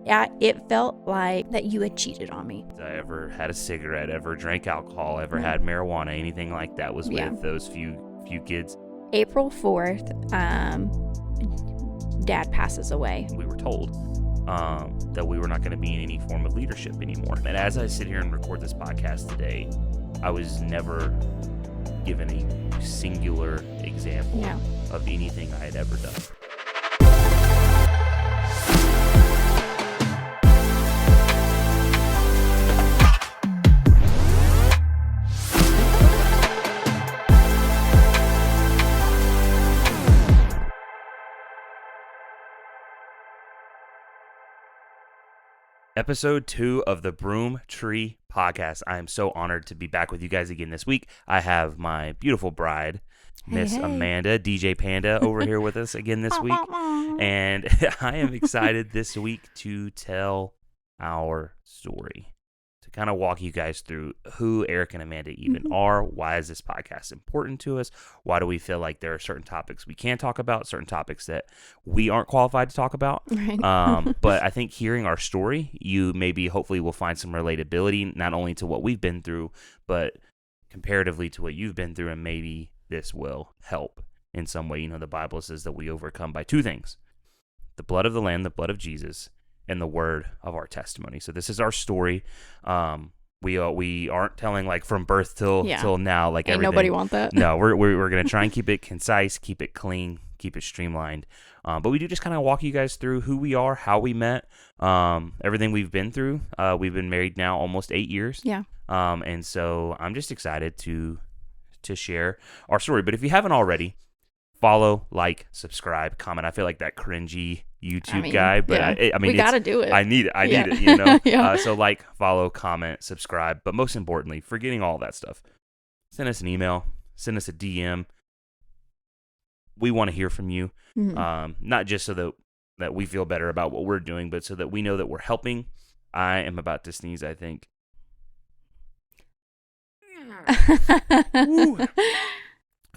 it felt like that you had cheated on me. I ever had a cigarette, ever drank alcohol, ever had marijuana, anything like that was with those few kids. April 4th, Dad passes away. We were told that we were not going to be in any form of leadership anymore. And as I sit here and record this podcast today, I was never given a singular example of anything I had ever done. Episode 2 of the Broom Tree Podcast. I am so honored to be back with you guys again this week. I have my beautiful bride, Miss Amanda, DJ Panda, over here with us again this week. And I am excited this week to tell our story, to kind of walk you guys through who Eric and Amanda even are. Why is this podcast important to us? Why do we feel like there are certain topics we can talk about, certain topics that we aren't qualified to talk about? Right. But I think hearing our story, you hopefully will find some relatability, not only to what we've been through, but comparatively to what you've been through, and maybe this will help in some way. You know, the Bible says that we overcome by two things: the blood of the Lamb, the blood of Jesus, and the word of our testimony. So this is our story. We aren't telling like from birth till now, like ain't everything. Nobody want that. No, we're gonna try and keep it concise, keep it clean, keep it streamlined. But we do just kind of walk you guys through who we are, how we met, everything we've been through. We've been married now almost 8 years. Yeah. And so I'm just excited to share our story. But if you haven't already, follow, like, subscribe, comment. I feel like that cringy YouTube guy, but I mean, we gotta do it. I need it, you know. Yeah. So like, follow, comment, subscribe, but most importantly, forgetting all that stuff, send us an email, send us a DM. We want to hear from you, not just so that we feel better about what we're doing, but so that we know that we're helping. I am about to sneeze, I think.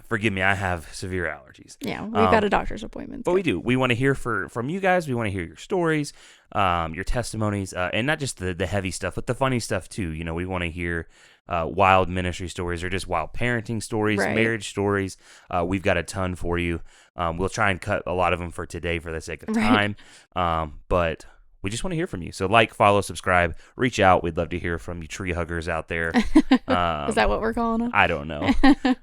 Forgive me, I have severe allergies. Yeah, we've got a doctor's appointment. But we do. We want to hear from you guys. We want to hear your stories, your testimonies, and not just the heavy stuff, but the funny stuff too. You know, we want to hear wild ministry stories or just wild parenting stories, marriage stories. We've got a ton for you. We'll try and cut a lot of them for today for the sake of time. But we just want to hear from you. So like, follow, subscribe, reach out. We'd love to hear from you tree huggers out there. Is that what we're calling them? I don't know.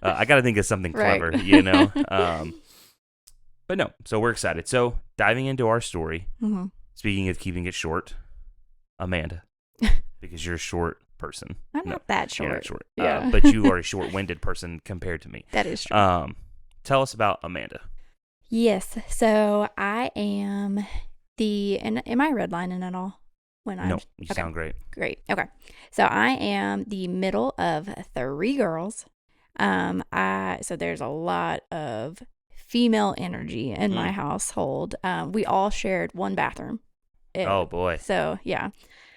I got to think of something clever, you know. But no, so we're excited. So diving into our story, speaking of keeping it short, Amanda, because you're a short person. I'm not that short. You're not short. Yeah. But you are a short-winded person compared to me. That is true. Tell us about Amanda. Yes. So I am and am I redlining at all? No, you sound great. Great. Okay. So I am the middle of 3 girls. So there's a lot of female energy in my household. We all shared one bathroom. Oh boy. So yeah.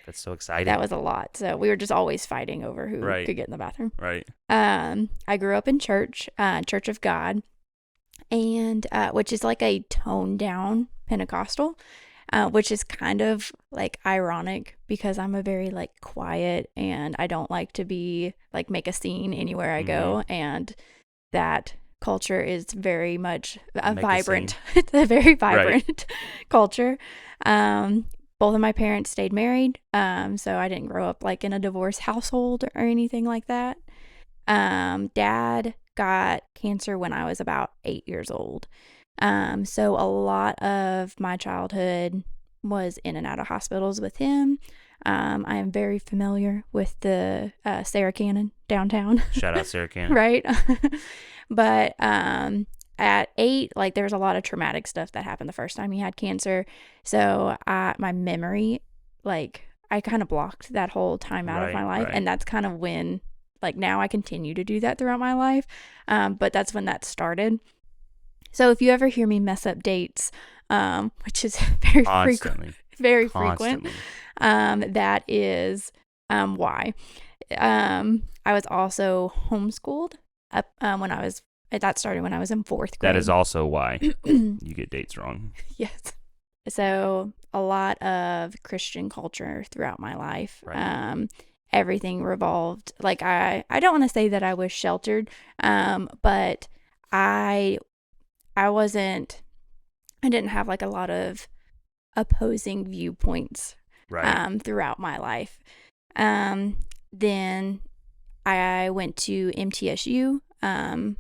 That's so exciting. That was a lot. So we were just always fighting over who could get in the bathroom. Right. I grew up in church, Church of God, and which is like a toned down Pentecostal. Which is kind of like ironic because I'm a very like quiet and I don't like to be like make a scene anywhere I go, and that culture is very much vibrant. It's a very vibrant culture. Both of my parents stayed married, so I didn't grow up like in a divorced household or anything like that. Dad got cancer when I was about 8 years old. So a lot of my childhood was in and out of hospitals with him. I am very familiar with the Sarah Cannon downtown. Shout out Sarah Cannon. Right. But at 8, like there was a lot of traumatic stuff that happened the first time he had cancer. So my memory, like I kind of blocked that whole time out of my life. And that's kind of when, like now I continue to do that throughout my life. But that's when that started. So if you ever hear me mess up dates, which is very frequent, that is why. I was also homeschooled up that started when I was in 4th grade. That is also why you get dates wrong. Yes. So a lot of Christian culture throughout my life. Right. Everything revolved, like, I don't want to say that I was sheltered, but I I wasn't I didn't have like a lot of opposing viewpoints Right. throughout my life. Then I went to MTSU.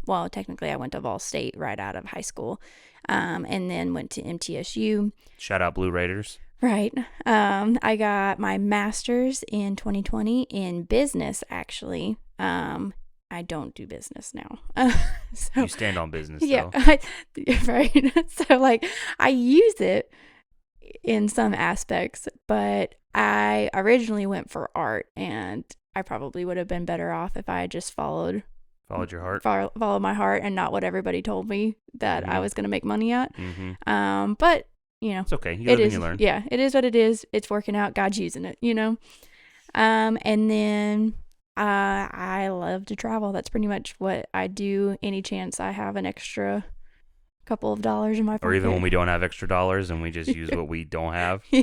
Well, technically, I went to Vol State right out of high school, and then went to MTSU. Shout out Blue Raiders. Right. I got my master's in 2020 in business, actually. I don't do business now. So, You stand on business, yeah, though. right. So, like, I use it in some aspects, but I originally went for art, and I probably would have been better off if I had just Followed your heart. followed my heart and not what everybody told me that I Mhm. was going to make money at. Mm-hmm. But you know, It's okay. You it live and is, you learn. yeah, it is what it is. It's working out. God's using it, you know. And then I love to travel. That's pretty much what I do. Any chance I have an extra couple of dollars in my pocket. Or even when we don't have extra dollars and we just use what we don't have. Yeah,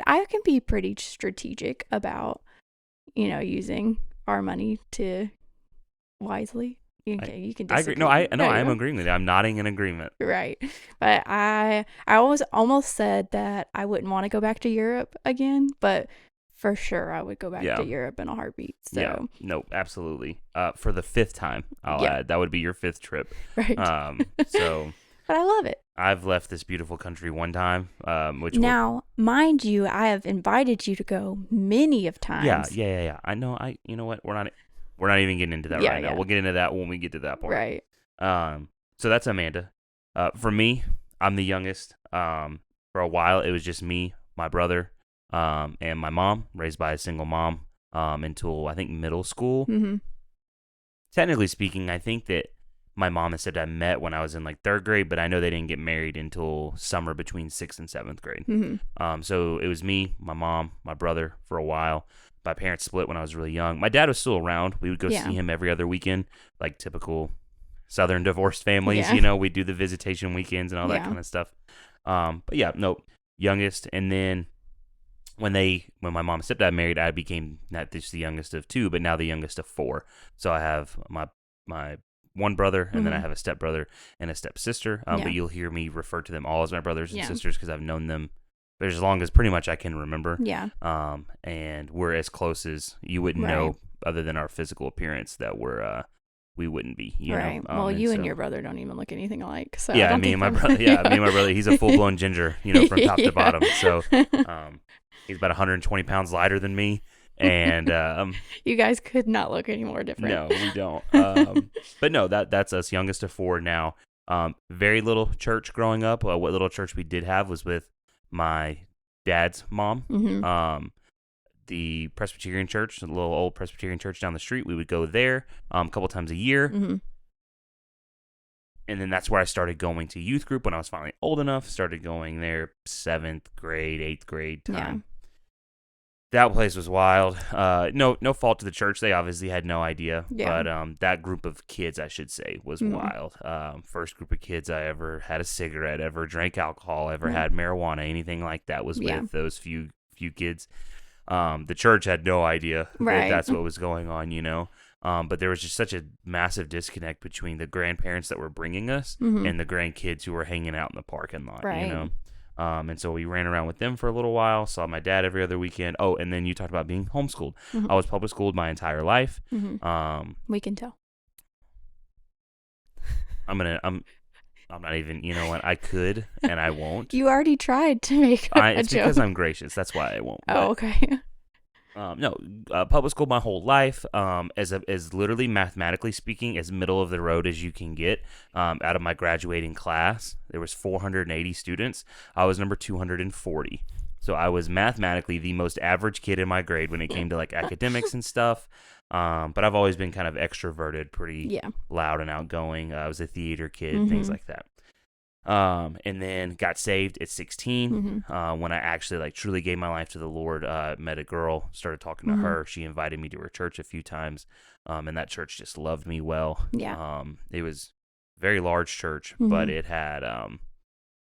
I can be pretty strategic about, using our money to wisely. You can I agree. disagree. No, I am Yeah. agreeing with you. I'm nodding in agreement. Right. But I always almost said that I wouldn't want to go back to Europe again, but for sure I would go back Yeah. to Europe in a heartbeat. So Yeah. No, absolutely. For the 5th time, I'll Yeah. add. That would be your 5th trip. right. So But I love it. I've left this beautiful country one time, which Now, mind you, I have invited you to go many of times. yeah. I know. You know what? We're not even getting into that Yeah, right now. yeah. We'll get into that when we get to that part. Right. So that's Amanda. For me, I'm the youngest. For a while, it was just me, my brother, and my mom, raised by a single mom, until I think middle school. Mm-hmm. Technically speaking, I think that my mom and stepdad met when I was in like 3rd grade, but I know they didn't get married until summer between 6th and 7th grade. Mm-hmm. So it was me, my mom, my brother for a while. My parents split when I was really young. My dad was still around. We would go Yeah. see him every other weekend, like typical Southern divorced families. Yeah. We'd do the visitation weekends and all that Yeah. kind of stuff. But yeah, no, youngest. And then when my mom and stepdad married, I became not just the youngest of 2, but now the youngest of 4. So I have my one brother, and then I Mhm. have a stepbrother and a stepsister. Yeah. But you'll hear me refer to them all as my brothers and Yeah. sisters because I've known them for as long as pretty much I can remember. Yeah. And we're as close as you wouldn't Right. know, other than our physical appearance, that we wouldn't be. Right. know. Well, you and so- your brother don't even look anything alike. So I yeah, don't me think and my I'm- brother. Yeah, me and my brother. He's a full blown ginger, from top Yeah. to bottom. So he's about 120 pounds lighter than me, and You guys could not look any more different. no, we don't. But no, that's us, youngest of 4 now. Very little church growing up. What little church we did have was with my dad's mom. Mm-hmm. The Presbyterian church, the little old Presbyterian church down the street. We would go there a couple times a year. Mm-hmm. And then that's where I started going to youth group when I was finally old enough. Started going there 7th grade, 8th grade time. That place was wild. No fault to the church. They obviously had no idea. Yeah. But that group of kids, I should say, was Mhm. wild. First group of kids I ever had a cigarette, ever drank alcohol, ever Mhm. had marijuana, anything like that was Yeah. with those few kids. The church had no idea Right. that that's what was going on. But there was just such a massive disconnect between the grandparents that were bringing us Mhm. and the grandkids who were hanging out in the parking lot. Right. And so we ran around with them for a little while, saw my dad every other weekend. Oh, and then you talked about being homeschooled. Mhm. I was public schooled my entire life. Mhm. We can tell. I'm not even, you know what, I could and I won't. You already tried to make a It's joke. because I'm gracious. That's why I won't. Oh, okay. No, public school my whole life, as literally mathematically speaking, as middle of the road as you can get. Out of my graduating class, there was 480 students. I was number 240. So I was mathematically the most average kid in my grade when it came to like academics and stuff. But I've always been kind of extroverted, pretty Yeah. loud and outgoing. I was a theater kid, things like that. And then got saved at 16. Mhm. When I actually like truly gave my life to the Lord. Met a girl, started talking to Mhm. her. She invited me to her church a few times. And that church just loved me well. Yeah. It was a very large church, Mhm. but it had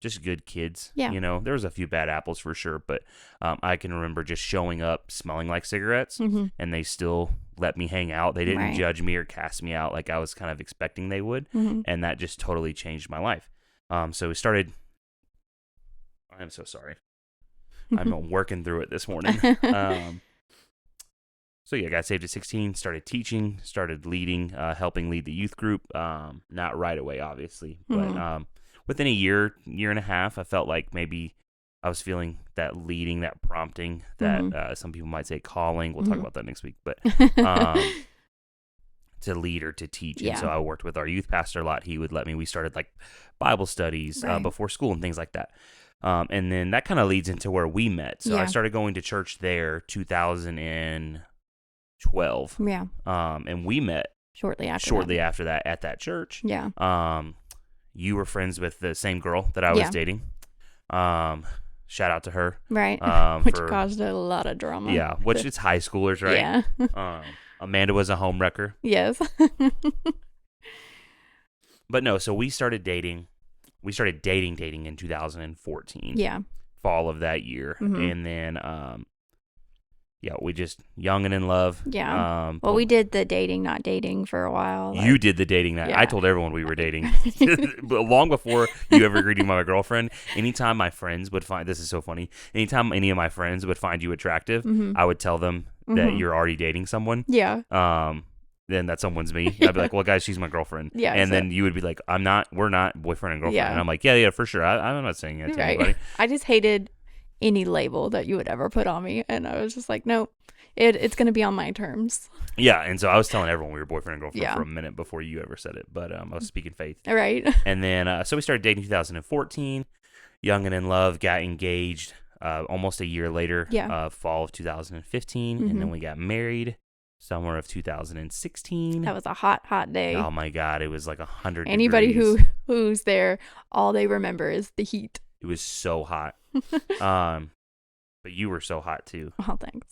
just good kids. Yeah. There was a few bad apples for sure, but I can remember just showing up smelling like cigarettes, and they still let me hang out. They didn't judge me or cast me out like I was kind of expecting they would, and that just totally changed my life. So we started. I'm so sorry. I'm working through it this morning. So yeah, got saved at 16, started teaching, started leading, helping lead the youth group. Not right away, obviously, but within a year and a half, I felt like maybe I was feeling that leading, that prompting, that some people might say calling. We'll talk about that next week, but to lead or to teach. Yeah. And so I worked with our youth pastor a lot. He would let me. We started like Bible studies before school and things like that. And then that kind of leads into where we met. So I started going to church there 2012. Yeah. And we met shortly after that at that church. Yeah. You were friends with the same girl that I was dating. Shout out to her. Right. Which caused a lot of drama. Yeah. Which it's high schoolers, right? Yeah. Amanda was a home wrecker. Yes. But no, so we started dating. We started dating in 2014. Yeah. Fall of that year. And then, we just young and in love. Yeah. Well, we did the dating, not dating for a while. You did the dating. I told everyone we were dating. But long before you ever agreed to be my girlfriend, anytime my friends would find, this is so funny, anytime any of my friends would find you attractive, I would tell them that you're already dating someone. Yeah. Then that someone's me. I'd be like, well, guys, she's my girlfriend. Yeah. And then you would be like, we're not boyfriend and girlfriend. Yeah. And I'm like, yeah, for sure. I'm not saying that to anybody. I just hated any label that you would ever put on me. And I was just like, no, it's going to be on my terms. Yeah. And so I was telling everyone we were boyfriend and girlfriend for a minute before you ever said it. But I was speaking faith. Right. And then, so we started dating in 2014, young and in love, got engaged almost a year later, fall of 2015. And then we got married. Summer of 2016. That was a hot day. Oh my God, it was like 100 Anybody degrees. who's there, all they remember is the heat. It was so hot. But you were so hot too. Oh, thanks.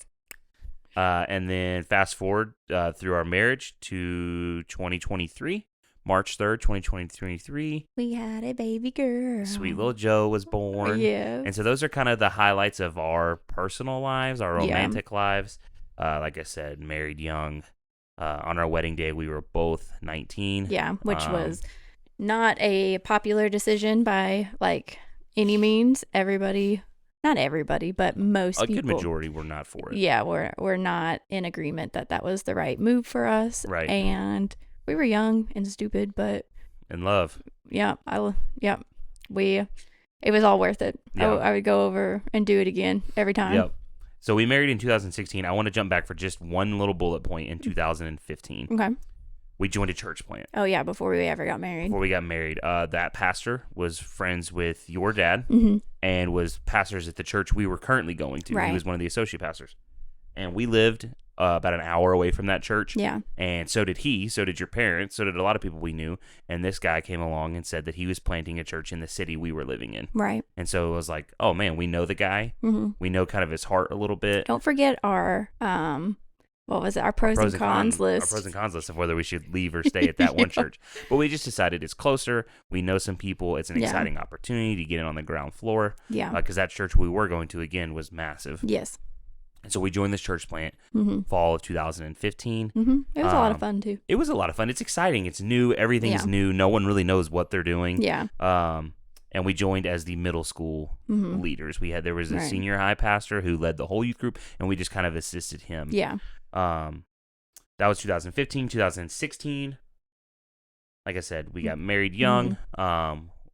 And then fast forward through our marriage to 2023, March 3rd, 2023. We had a baby girl. Sweet little Joe was born. Yes. And so those are kind of the highlights of our personal lives, our romantic lives. Like I said, married young. On our wedding day, we were both 19. Yeah, which was not a popular decision by like any means. Not everybody, but most people. A good majority were not for it. Yeah, we're not in agreement that was the right move for us. Right. And we were young and stupid, but in love. Yeah, it was all worth it. Yeah. I would go over and do it again every time. Yep. So we married in 2016. I want to jump back for just one little bullet point in 2015. Okay. We joined a church plant. Oh, yeah, before we ever got married. That pastor was friends with your dad and was pastors at the church we were currently going to. Right. He was one of the associate pastors. And we lived about an hour away from that church. Yeah. And so did he. So did your parents. So did a lot of people we knew. And this guy came along and said that he was planting a church in the city we were living in. Right. And so it was like, oh, man, we know the guy. We know kind of his heart a little bit. Don't forget our, what was it? Our pros and cons list. Our pros and cons list of whether we should leave or stay at that one church. But we just decided it's closer. We know some people. It's an exciting opportunity to get in on the ground floor. Yeah. Because that church we were going to, again, was massive. Yes. And so we joined this church plant fall of 2015. It was a lot of fun, too. It was a lot of fun. It's exciting. It's new. Everything's new. No one really knows what they're doing. Yeah. And we joined as the middle school leaders. There was a senior high pastor who led the whole youth group, and we just kind of assisted him. Yeah. That was 2015, 2016. Like I said, we got married young.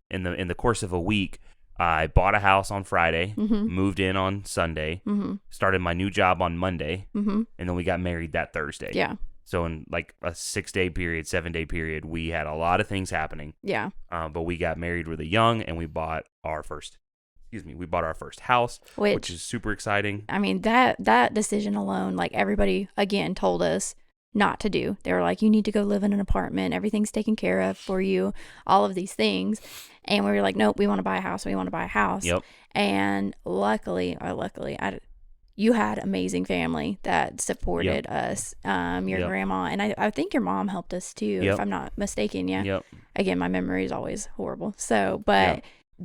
In the course of a week, I bought a house on Friday, moved in on Sunday, started my new job on Monday, and then we got married that Thursday. Yeah. So in like a 7-day period, we had a lot of things happening. Yeah. But we got married really young, and we bought our first house, which is super exciting. I mean, that decision alone, like everybody again told us not to do. They were like, you need to go live in an apartment. Everything's taken care of for you. All of these things. And we were like, nope, we want to buy a house. Yep. And luckily, you had amazing family that supported us. Your grandma, and I think your mom helped us too, if I'm not mistaken. Yeah. Yep. Again, my memory is always horrible. So, but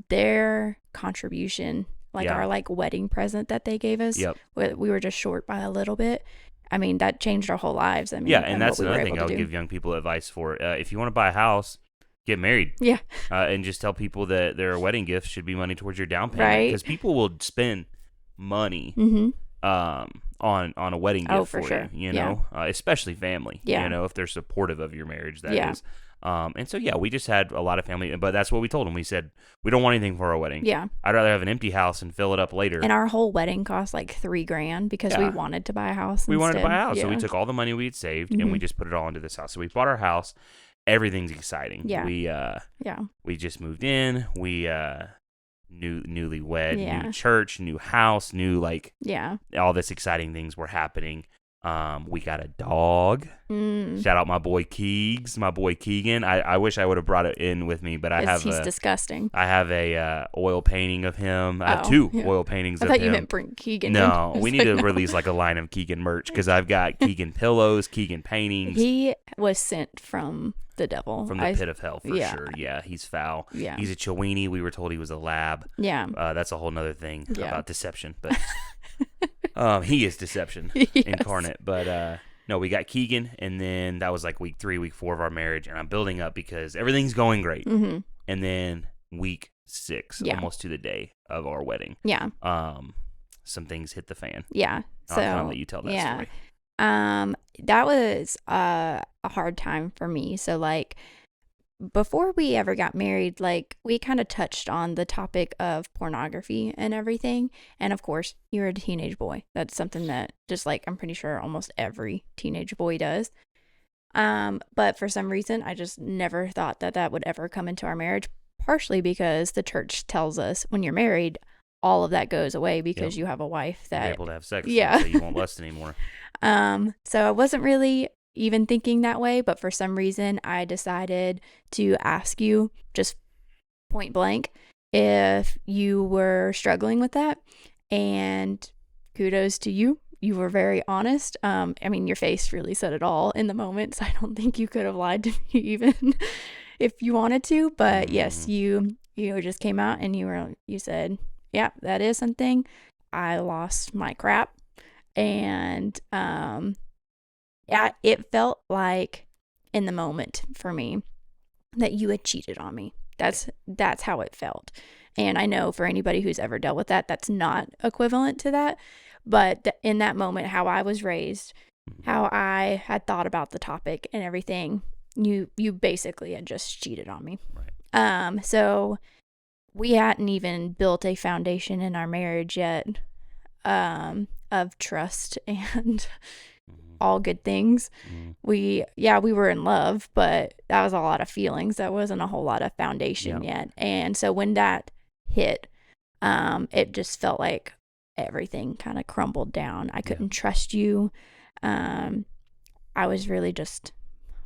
their contribution, like Yeah. our like wedding present that they gave us, Yep. we were just short by a little bit. I mean, that changed our whole lives. I mean, Yeah, and that's what we were another able thing I to would do. give young people advice for. If you want to buy a house, get married. Yeah. And just tell people that their wedding gift should be money towards your down payment. Right. Because people will spend money on a wedding gift for for sure. you know, especially family. Yeah. You know, if they're supportive of your marriage, that Yeah. is. And so, yeah, we just had a lot of family, but that's what we told them. We said, we don't want anything for our wedding. Yeah. I'd rather have an empty house and fill it up later. And our whole wedding cost like $3,000 because we Yeah. wanted to buy a house. We wanted to instead. buy a house, so we Yeah. took all the money we had saved and we just put it all into this house. So we bought our house. Everything's exciting. Yeah. We we just moved in. We newlywed, Yeah. new church, new house, new like Yeah. all this exciting things were happening. We got a dog. Shout out my boy Keegs, my boy Keegan. I wish I would have brought it in with me, but He's disgusting. I have a oil painting of him. I have Oh, two yeah. oil paintings I of thought him. you meant bring Keegan No, in. we need to release like a line of Keegan merch because I've got Keegan pillows, Keegan paintings. He was sent from the devil. From the pit of hell, for yeah. sure. Yeah, he's foul. Yeah. He's a Chiweenie. We were told he was a lab. Yeah. That's a whole nother thing Yeah. about deception. But he is deception Yes. incarnate. But no, we got Keegan, and then that was like week 3, week 4 of our marriage, and I'm building up because everything's going great. Mm-hmm. And then week 6, Yeah. almost to the day of our wedding, Yeah. some things hit the fan. Yeah. I'll kind of let you tell that story. That was a hard time for me. So like before we ever got married, like we kind of touched on the topic of pornography and everything. And of course, you're a teenage boy. That's something that just like I'm pretty sure almost every teenage boy does. But for some reason, I just never thought that would ever come into our marriage, partially because the church tells us when you're married, all of that goes away because you have a wife that You're able to have sex, Yeah. so you won't lust anymore. So I wasn't really even thinking that way, but for some reason I decided to ask you just point blank if you were struggling with that, and kudos to you. You were very honest. I mean, your face really said it all in the moment, so I don't think you could have lied to me even if you wanted to. But yes, you just came out and you said, yeah, that is something. I lost my crap. And yeah, it felt like in the moment for me that you had cheated on me. That's how it felt. And I know for anybody who's ever dealt with that, that's not equivalent to that. But in that moment, how I was raised, how I had thought about the topic and everything, you basically had just cheated on me. Right. So we hadn't even built a foundation in our marriage yet, of trust and all good things. We were in love, but that was a lot of feelings. That wasn't a whole lot of foundation yet. And so when that hit, it just felt like everything kind of crumbled down. I couldn't trust you. I was really just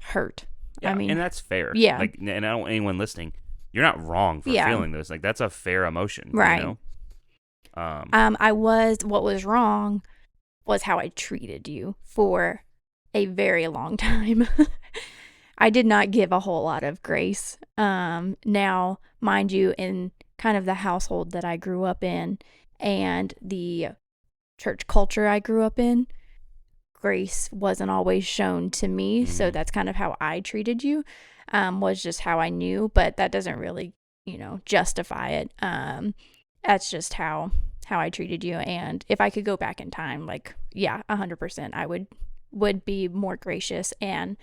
hurt. Yeah, I mean, and that's fair. Yeah. Like, and I don't want anyone listening, you're not wrong for feeling those. Like, that's a fair emotion. Right. You know? What was wrong was how I treated you for a very long time. I did not give a whole lot of grace. Now, mind you, in kind of the household that I grew up in and the church culture I grew up in, grace wasn't always shown to me. So that's kind of how I treated you, was just how I knew, but that doesn't really, justify it. That's just how I treated you. And if I could go back in time, 100%, I would be more gracious and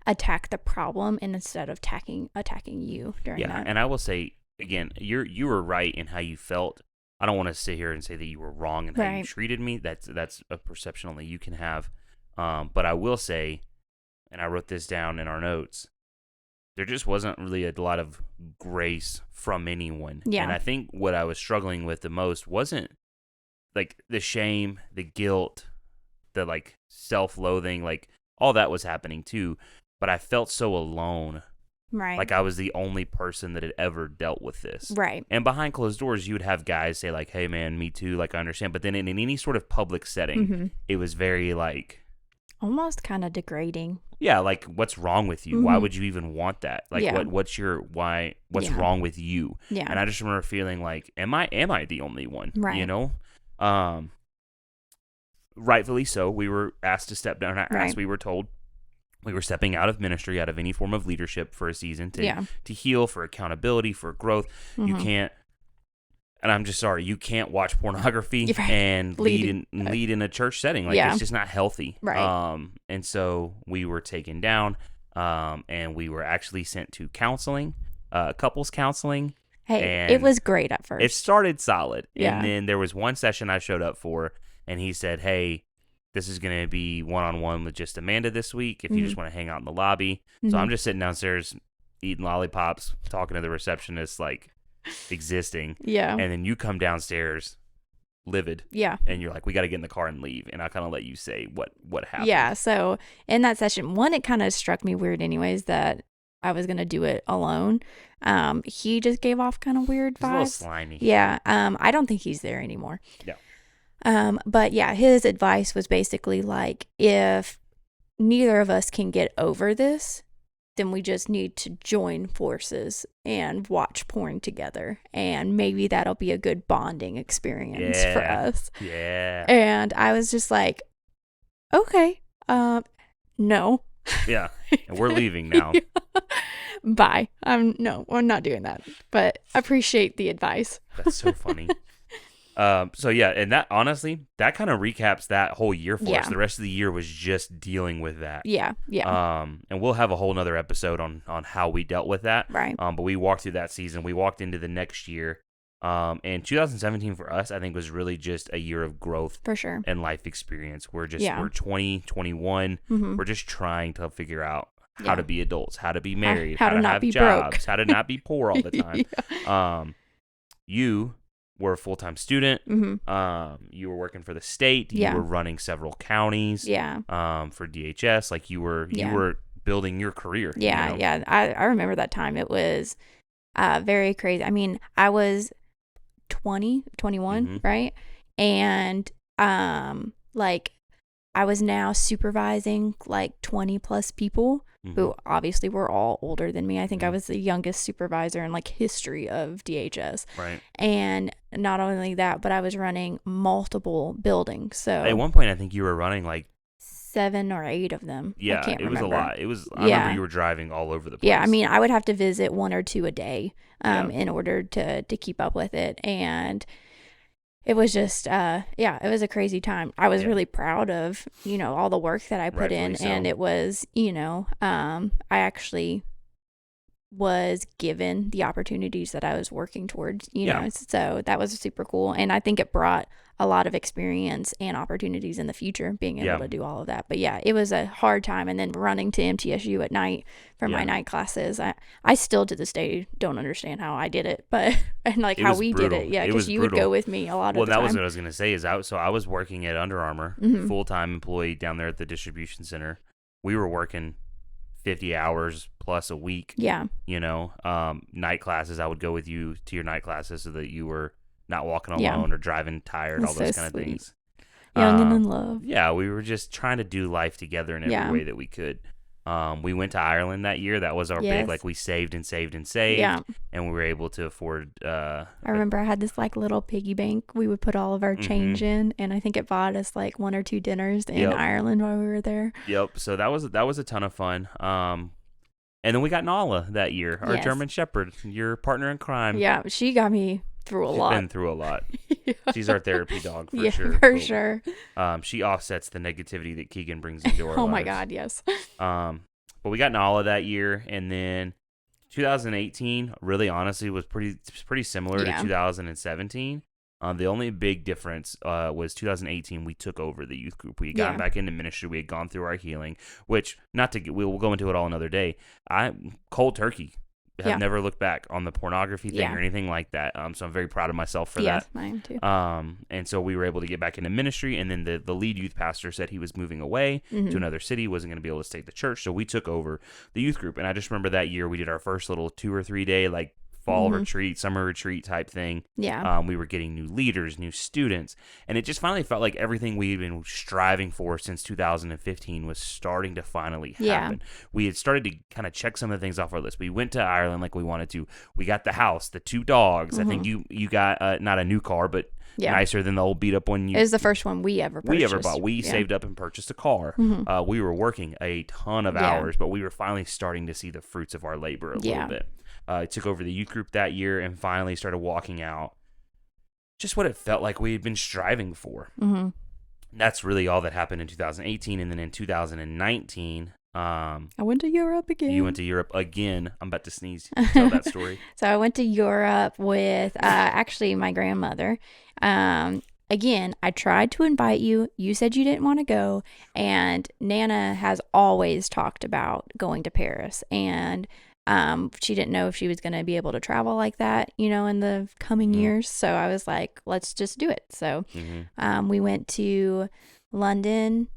attack the problem instead of attacking you during that. Yeah, and I will say again, you were right in how you felt. I don't want to sit here and say that you were wrong in how you treated me. That's a perception only you can have. But I will say, and I wrote this down in our notes, there just wasn't really a lot of grace from anyone. Yeah. And I think what I was struggling with the most wasn't like the shame, the guilt, the like self-loathing, like all that was happening too. But I felt so alone. Right. Like I was the only person that had ever dealt with this. Right. And behind closed doors, you would have guys say like, hey man, me too. Like I understand. But then in any sort of public setting, it was very like, almost kind of degrading. Yeah, like what's wrong with you? Why would you even want that? Like Yeah. what's wrong with you? Yeah. And I just remember feeling like, am I the only one? Right. You know? Rightfully so. We were asked to step down, as we were told. We were stepping out of ministry, out of any form of leadership for a season to heal, for accountability, for growth. You can't, and I'm just sorry, you can't watch pornography and lead in a church setting. Like it's just not healthy. Right. And so we were taken down, and we were actually sent to counseling, couples counseling. Hey, it was great at first. It started solid. Yeah. And then there was one session I showed up for, and he said, hey, this is going to be one-on-one with just Amanda this week if you just want to hang out in the lobby. So I'm just sitting downstairs eating lollipops, talking to the receptionist, like existing. Yeah. And then you come downstairs livid. Yeah. And you're like, we got to get in the car and leave. And I kind of let you say what happened. Yeah. So in that session, it kind of struck me weird anyways that I was going to do it alone. He just gave off kind of weird vibes. He's a little slimy. Yeah. I don't think he's there anymore. Yeah. But yeah, his advice was basically like, if neither of us can get over this, then we just need to join forces and watch porn together. And maybe that'll be a good bonding experience for us. Yeah. And I was just like, okay, no. Yeah. And we're leaving now. Bye. No, we're not doing that. But appreciate the advice. That's so funny. So yeah, and that honestly, that kind of recaps that whole year for us. The rest of the year was just dealing with that. Yeah. And we'll have a whole nother episode on how we dealt with that. Right. But we walked through that season. We walked into the next year. And 2017 for us, I think, was really just a year of growth for sure and life experience. We're 20, 21. We're just trying to figure out how to be adults, how to be married, how to not have be jobs, broke. how to not be poor all the time. You were a full-time student. You were working for the state. You were running several counties. For DHS, like you were building your career. Yeah. I remember that time. It was very crazy. I mean, I was 21, right? And like I was now supervising like 20 plus people who obviously were all older than me. I think I was the youngest supervisor in like history of DHS. Right. And not only that, but I was running multiple buildings. So at one point, I think you were running like 7 or 8 of them. Yeah, I can't it was remember. a lot. It was. I remember you were driving all over the place. Yeah, I mean, I would have to visit 1 or 2 a day in order to keep up with it. And it was just, it was a crazy time. I was really proud of, all the work that I put in. So. And it was, I actually was given the opportunities that I was working towards, know, so that was super cool. And I think it brought a lot of experience and opportunities in the future, being able to do all of that. But yeah, it was a hard time. And then running to MTSU at night for my night classes, I still to this day don't understand how I did it, but and like how we brutal. did it. Yeah, because you would go with me a lot of the time. Well, that was what I was going to say is so I was working at Under Armour, full-time employee down there at the distribution center. We were working 50 hours plus a week. Yeah. Night classes, I would go with you to your night classes so that you were not walking alone or driving tired, all those kind of things. Young and in love. Yeah, we were just trying to do life together in every way that we could. We went to Ireland that year. That was our big, like we saved and saved and saved. Yeah. And we were able to afford. I remember I had this like little piggy bank. We would put all of our change in, and I think it bought us like 1 or 2 dinners in Ireland while we were there. Yep. So that was a ton of fun. And then we got Nala that year, our German Shepherd, your partner in crime. Yeah, she got me through a lot. She's been through a lot. She's our therapy dog for sure. For sure. She offsets the negativity that Keegan brings into our lives. Oh my God, yes. But we got Nala that year, and then 2018 really honestly was pretty similar to 2017. The only big difference was 2018 we took over the youth group. We had gotten back into ministry. We had gone through our healing, which we'll go into it all another day. Cold turkey. Have never looked back on the pornography thing or anything like that. So I'm very proud of myself for that. Yes, I am too. And so we were able to get back into ministry, and then the lead youth pastor said he was moving away to another city, wasn't going to be able to stay at the church, so we took over the youth group. And I just remember that year we did our first little 2 or 3 day like fall retreat, summer retreat type thing. Yeah. We were getting new leaders, new students, and it just finally felt like everything we had been striving for since 2015 was starting to finally happen. We had started to kind of check some of the things off our list. We went to Ireland like we wanted to. We got the house, the 2 dogs. I think you got not a new car, but nicer than the old beat up one. It was the first one we ever bought. We saved up and purchased a car. We were working a ton of hours, but we were finally starting to see the fruits of our labor a little bit. I took over the youth group that year and finally started walking out just what it felt like we had been striving for. That's really all that happened in 2018. And then in 2019, I went to Europe again. You went to Europe again. I'm about to sneeze. Tell that story. So I went to Europe with actually my grandmother. Again, I tried to invite you. You said you didn't want to go. And Nana has always talked about going to Paris. And she didn't know if she was going to be able to travel like that, in the coming years. So I was like, let's just do it. So we went to London,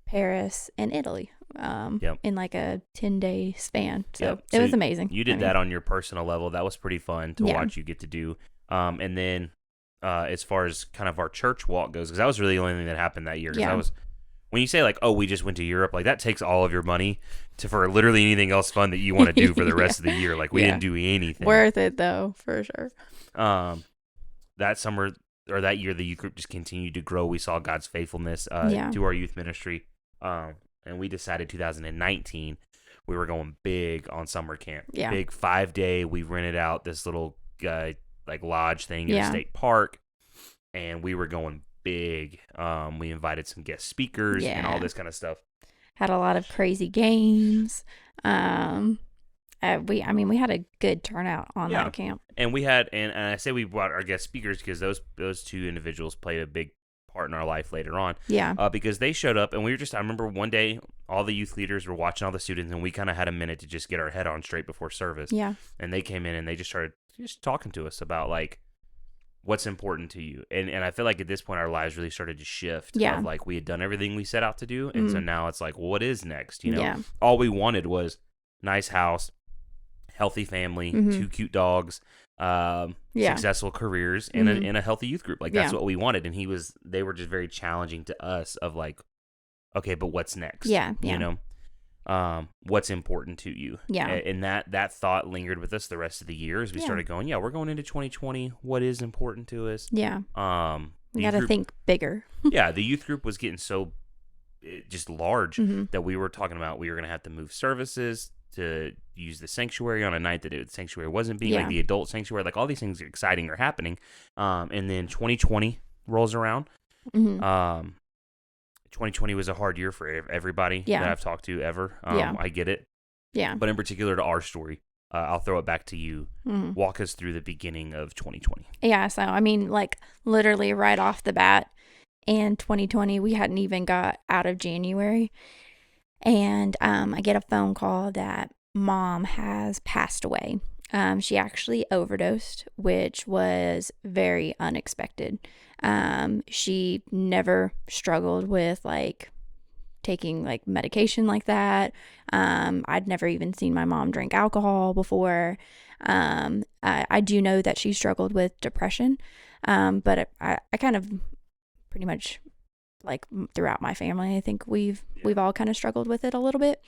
Paris, and Italy in like a 10-day span. So it was amazing. You did that on your personal level. That was pretty fun to watch you get to do. And then as far as kind of our church walk goes, because that was really the only thing that happened that year. Because when you say like, oh, we just went to Europe, like that takes all of your money for literally anything else fun that you want to do for the rest of the year. Like we didn't do anything. Worth it though, for sure. That summer or that year, the youth group just continued to grow. We saw God's faithfulness to our youth ministry. And we decided 2019 we were going big on summer camp. Big 5-day. We rented out this little like lodge thing in a state park, and we were going big. We invited some guest speakers and all this kind of stuff. Had a lot of crazy games. We had a good turnout on that camp. And we had, and I say we brought our guest speakers because those 2 individuals played a big part in our life later on. Because they showed up, and we were I remember one day all the youth leaders were watching all the students, and we kind of had a minute to just get our head on straight before service. And they came in and they just started talking to us about like what's important to you. And I feel like at this point our lives really started to shift. Of like we had done everything we set out to do, and so now it's like, well, what is next? All we wanted was nice house, healthy family, 2 cute dogs, successful careers, and a healthy youth group. Like that's what we wanted. And they were just very challenging to us of like, okay, but what's next? What's important to you? And that thought lingered with us the rest of the year as we started going, we're going into 2020. What is important to us? We got to think bigger. The youth group was getting so just large that we were talking about we were going to have to move services to use the sanctuary on a night that the sanctuary wasn't being like the adult sanctuary. Like all these things exciting are happening. And then 2020 rolls around. 2020 was a hard year for everybody that I've talked to ever. I get it. But in particular to our story, I'll throw it back to you. Walk us through the beginning of 2020. So I mean, like literally right off the bat in 2020, we hadn't even got out of January. And I get a phone call that Mom has passed away. She actually overdosed, which was very unexpected. She never struggled with like taking like medication like that. I'd never even seen my mom drink alcohol before. I do know that she struggled with depression. But I kind of pretty much like throughout my family, I think we've all kind of struggled with it a little bit.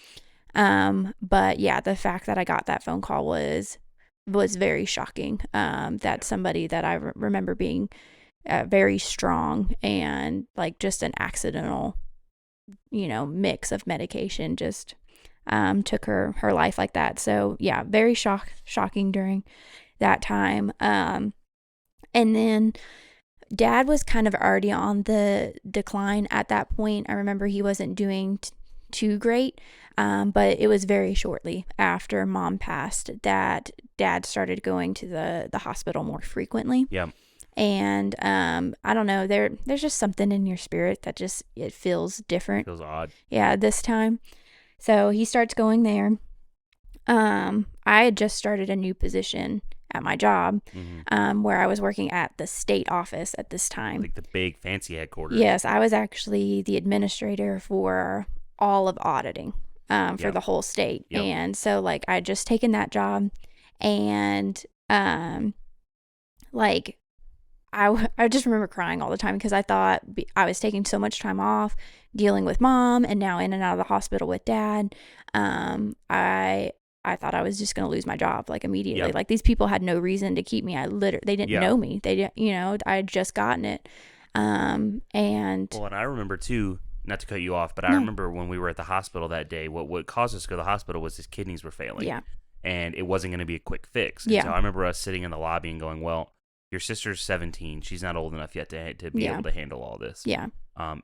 But yeah, the fact that I got that phone call was very shocking. That somebody that I remember being very strong and like just an accidental, mix of medication just took her life like that. So yeah, very shocking during that time. And then Dad was kind of already on the decline at that point. I remember he wasn't doing too great, but it was very shortly after Mom passed that Dad started going to the hospital more frequently. And I don't know, there's just something in your spirit that just it feels different. Feels odd. This time. So he starts going there. I had just started a new position at my job, where I was working at the state office at this time. Like the big fancy headquarters. Yes, I was actually the administrator for all of auditing for the whole state. And so like I had just taken that job, and um, like I just remember crying all the time because I thought I was taking so much time off dealing with mom and now in and out of the hospital with dad. I thought I was just going to lose my job like immediately. Yeah. Like these people had no reason to keep me. They didn't Yeah. know me. They didn't, I had just gotten it. And Well, and I remember too, not to cut you off, but I No. remember when we were at the hospital that day, what caused us to go to the hospital was his kidneys were failing. yeah, And it wasn't going to be a quick fix. And Yeah. so I remember us sitting in the lobby and going, well, your sister's 17. She's not old enough yet to be Yeah. able to handle all this. yeah,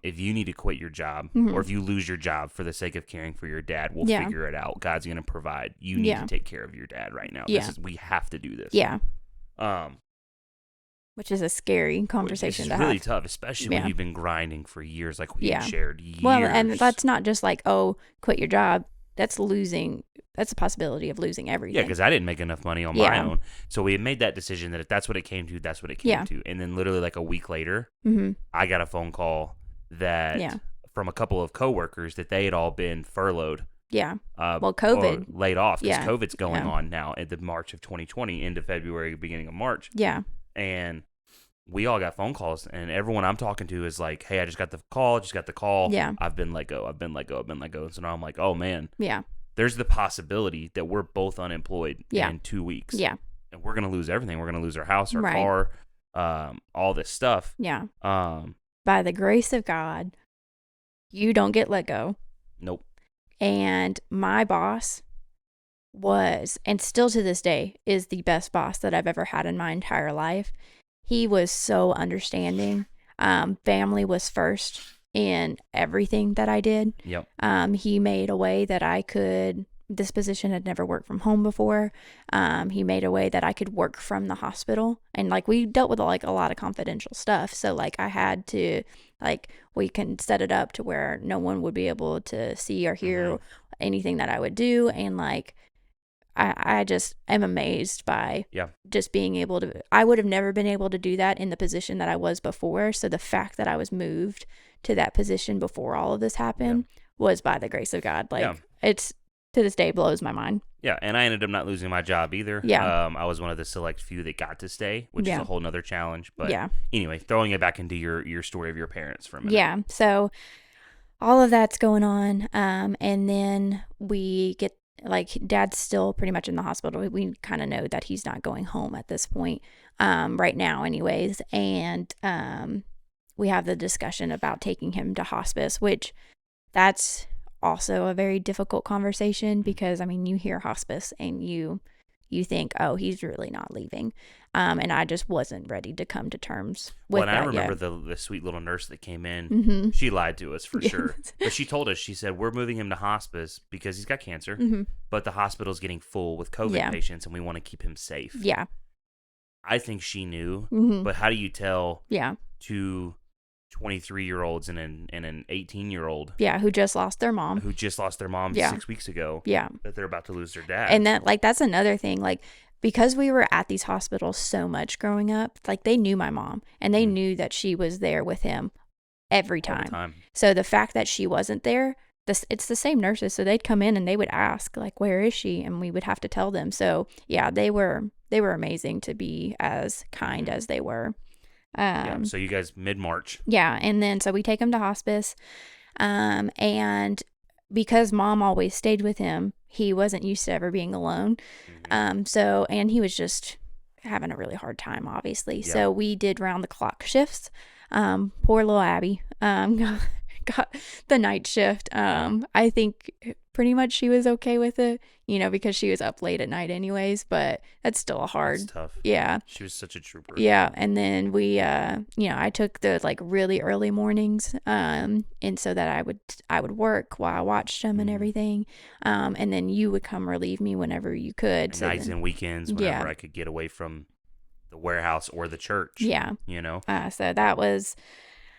If you need to quit your job Mhm. or if you lose your job for the sake of caring for your dad, we'll Yeah. figure it out. God's going to provide. You need Yeah. to take care of your dad right now. Yeah. We have to do this. yeah. Um, Which is a scary conversation It's to really have. tough, especially Yeah. when you've been grinding for years, like we Yeah. shared years. Well, and that's not just like, oh, quit your job. That's a possibility of losing everything. Yeah, because I didn't make enough money on my Yeah. own. So we had made that decision that if that's what it came to, that's what it came Yeah. to. And then literally like a week later, Mm-hmm. I got a phone call that Yeah. from a couple of coworkers that they had all been furloughed. Yeah. Well, or COVID. laid off because Yeah. COVID's going Yeah. on now at the March of 2020 into February, beginning of March. Yeah. And we all got phone calls, and everyone I'm talking to is like, hey, I just got the call. Yeah. I've been let go. And so now I'm like, oh, man, Yeah. there's the possibility that we're both unemployed Yeah. in 2 weeks. Yeah. And we're going to lose everything. We're going to lose our house, our Right. car, all this stuff. Yeah. Um, By the grace of God, you don't get let go. Nope. And my boss was, and still to this day, is the best boss that I've ever had in my entire life. He was so understanding. Family was first in everything that I did. Yep. He made a way that I could, this position had never worked from home before. He made a way that I could work from the hospital. And like we dealt with like a lot of confidential stuff. So like I had to, like, we can set it up to where no one would be able to see or hear anything that I would do. And like, I just am amazed by just being able to, I would have never been able to do that in the position that I was before. So the fact that I was moved to that position before all of this happened was by the grace of God. Like it's, to this day, blows my mind. Yeah, and I ended up not losing my job either. Yeah. I was one of the select few that got to stay, which is Yeah. a whole nother challenge. But Yeah. anyway, throwing it back into your story of your parents for a minute. Yeah. So all of that's going on. And then we get, like, dad's still pretty much in the hospital. We kind of know that he's not going home at this point, right now anyways. And we have the discussion about taking him to hospice, which that's also a very difficult conversation because, I mean, you hear hospice and you think, oh, he's really not leaving. And I just wasn't ready to come to terms with that I remember yet. the sweet little nurse that came in. Mm-hmm. She lied to us for Yes. sure. But she told us, she said, we're moving him to hospice because he's got cancer, Mm-hmm. but the hospital's getting full with COVID Yeah. patients and we want to keep him safe. Yeah. I think she knew, Mm-hmm. but how do you tell Yeah. two 23-year-olds and an 18-year-old Yeah. Who just lost their mom. who just lost their mom Yeah. 6 weeks ago Yeah. that they're about to lose their dad? And that, like, that's another thing. Like, because we were at these hospitals so much growing up, like, they knew my mom and they knew that she was there with him every All the time. time. So the fact that she wasn't there, it's the same nurses. So they'd come in and they would ask, like, where is she? And we would have to tell them. So yeah, they were amazing to be as kind as they were. Yeah, so you guys mid-March. Yeah. And then, so we take him to hospice. And because mom always stayed with him, he wasn't used to ever being alone. So, and he was just having a really hard time, obviously. Yeah. So we did round the clock shifts. Poor little Abby, got the night shift. I think pretty much she was okay with it, because she was up late at night anyways, but that's still hard. That's tough. Yeah. She was such a trooper. Yeah. And then we, I took the like really early mornings, and so that I would work while I watched him and everything. And then you would come relieve me whenever you could. And nights and weekends, whenever Yeah. I could get away from the warehouse or the church. Yeah. So that was,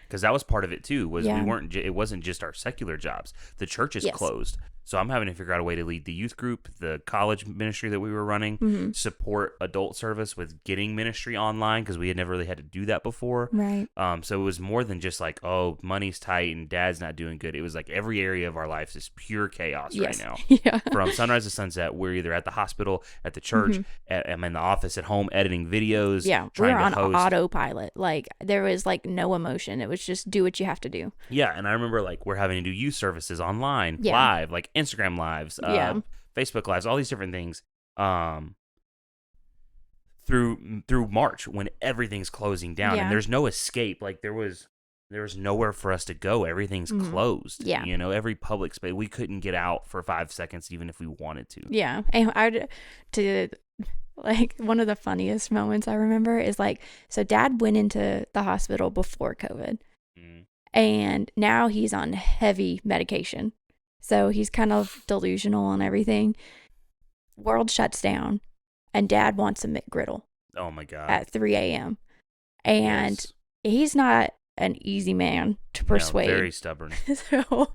because that was part of it too. Was Yeah. we weren't. It wasn't just our secular jobs. The church is Yes. closed, So I'm having to figure out a way to lead the youth group, the college ministry that we were running, Mm-hmm. support adult service with getting ministry online because we had never really had to do that before. Right. So it was more than just like, oh, money's tight and dad's not doing good. It was like every area of our life is pure chaos right now. Yeah. From sunrise to sunset, we're either at the hospital, at the church, I'm in the office, at home editing videos. Yeah, we were on autopilot. Like there was like no emotion. It was just do what you have to do. Yeah, and I remember like we're having to do youth services online, live, like Instagram lives, Facebook lives, all these different things. Through March when everything's closing down and there's no escape. Like there was nowhere for us to go. Everything's closed. Yeah, every public space we couldn't get out for 5 seconds even if we wanted to. Yeah, and like one of the funniest moments I remember is like, so Dad went into the hospital before COVID, and now he's on heavy medication, so he's kind of delusional and everything. World shuts down, and Dad wants a McGriddle. Oh my God! At 3 a.m. and he's not an easy man to persuade. No, very stubborn. So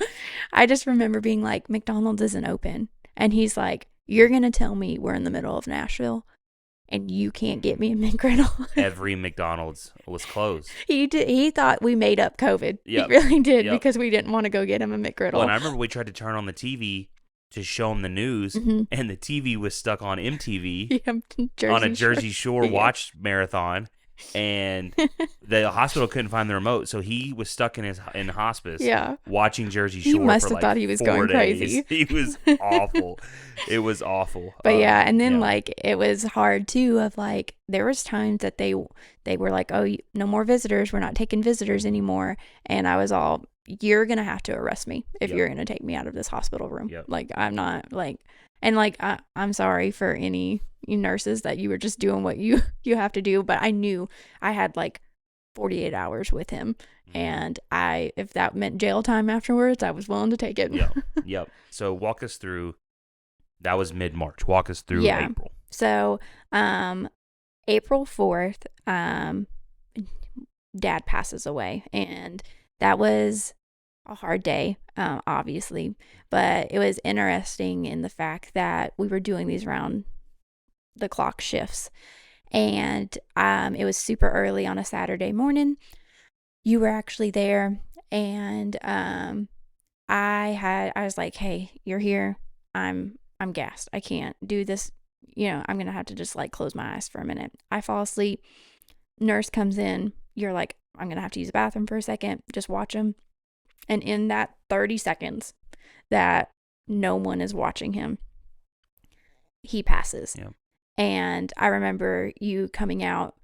I just remember being like, McDonald's isn't open, and he's like, you're gonna tell me we're in the middle of Nashville and you can't get me a McGriddle? Every McDonald's was closed. He thought we made up COVID. Yep. He really did, because we didn't want to go get him a McGriddle. Well, and I remember we tried to turn on the TV to show him the news, and the TV was stuck on MTV on a Jersey Shore watch marathon, and the hospital couldn't find the remote, so he was stuck in hospice watching Jersey Shore. He must for have thought he was 4 going days. crazy. He was awful. It was awful. But and then like it was hard too of like there was times that they were like, oh, no more visitors, we're not taking visitors anymore, and I was all, you're gonna have to arrest me if you're gonna take me out of this hospital room. Like I'm not like, and like I'm sorry for any nurses that you were just doing what you have to do, but I knew I had like 48 hours with him, and if that meant jail time afterwards, I was willing to take it. Yep. So walk us through. That was mid-March. Walk us through April. So April 4th, Dad passes away, and that was a hard day, obviously, but it was interesting in the fact that we were doing these round the clock shifts, and it was super early on a Saturday morning. You were actually there, and I was like, hey, you're here. I'm gassed. I can't do this. I'm going to have to just like close my eyes for a minute. I fall asleep. Nurse comes in. You're like, I'm going to have to use the bathroom for a second. Just watch him. And in that 30 seconds that no one is watching him, he passes. Yeah. And I remember you coming out.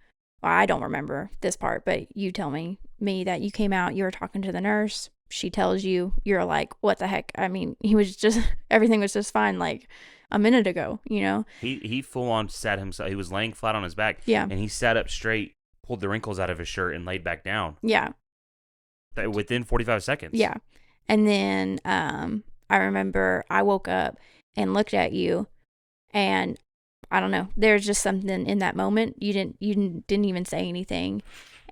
Well, I don't remember this part, but you tell me that you came out, you were talking to the nurse. She tells you, you're like, what the heck? I mean, everything was just fine like a minute ago, He full on sat himself. He was laying flat on his back. Yeah. And he sat up straight, pulled the wrinkles out of his shirt, and laid back down. Yeah. Within 45 seconds. Yeah. And then I remember I woke up and looked at you, and I don't know, there's just something in that moment. You didn't even say anything,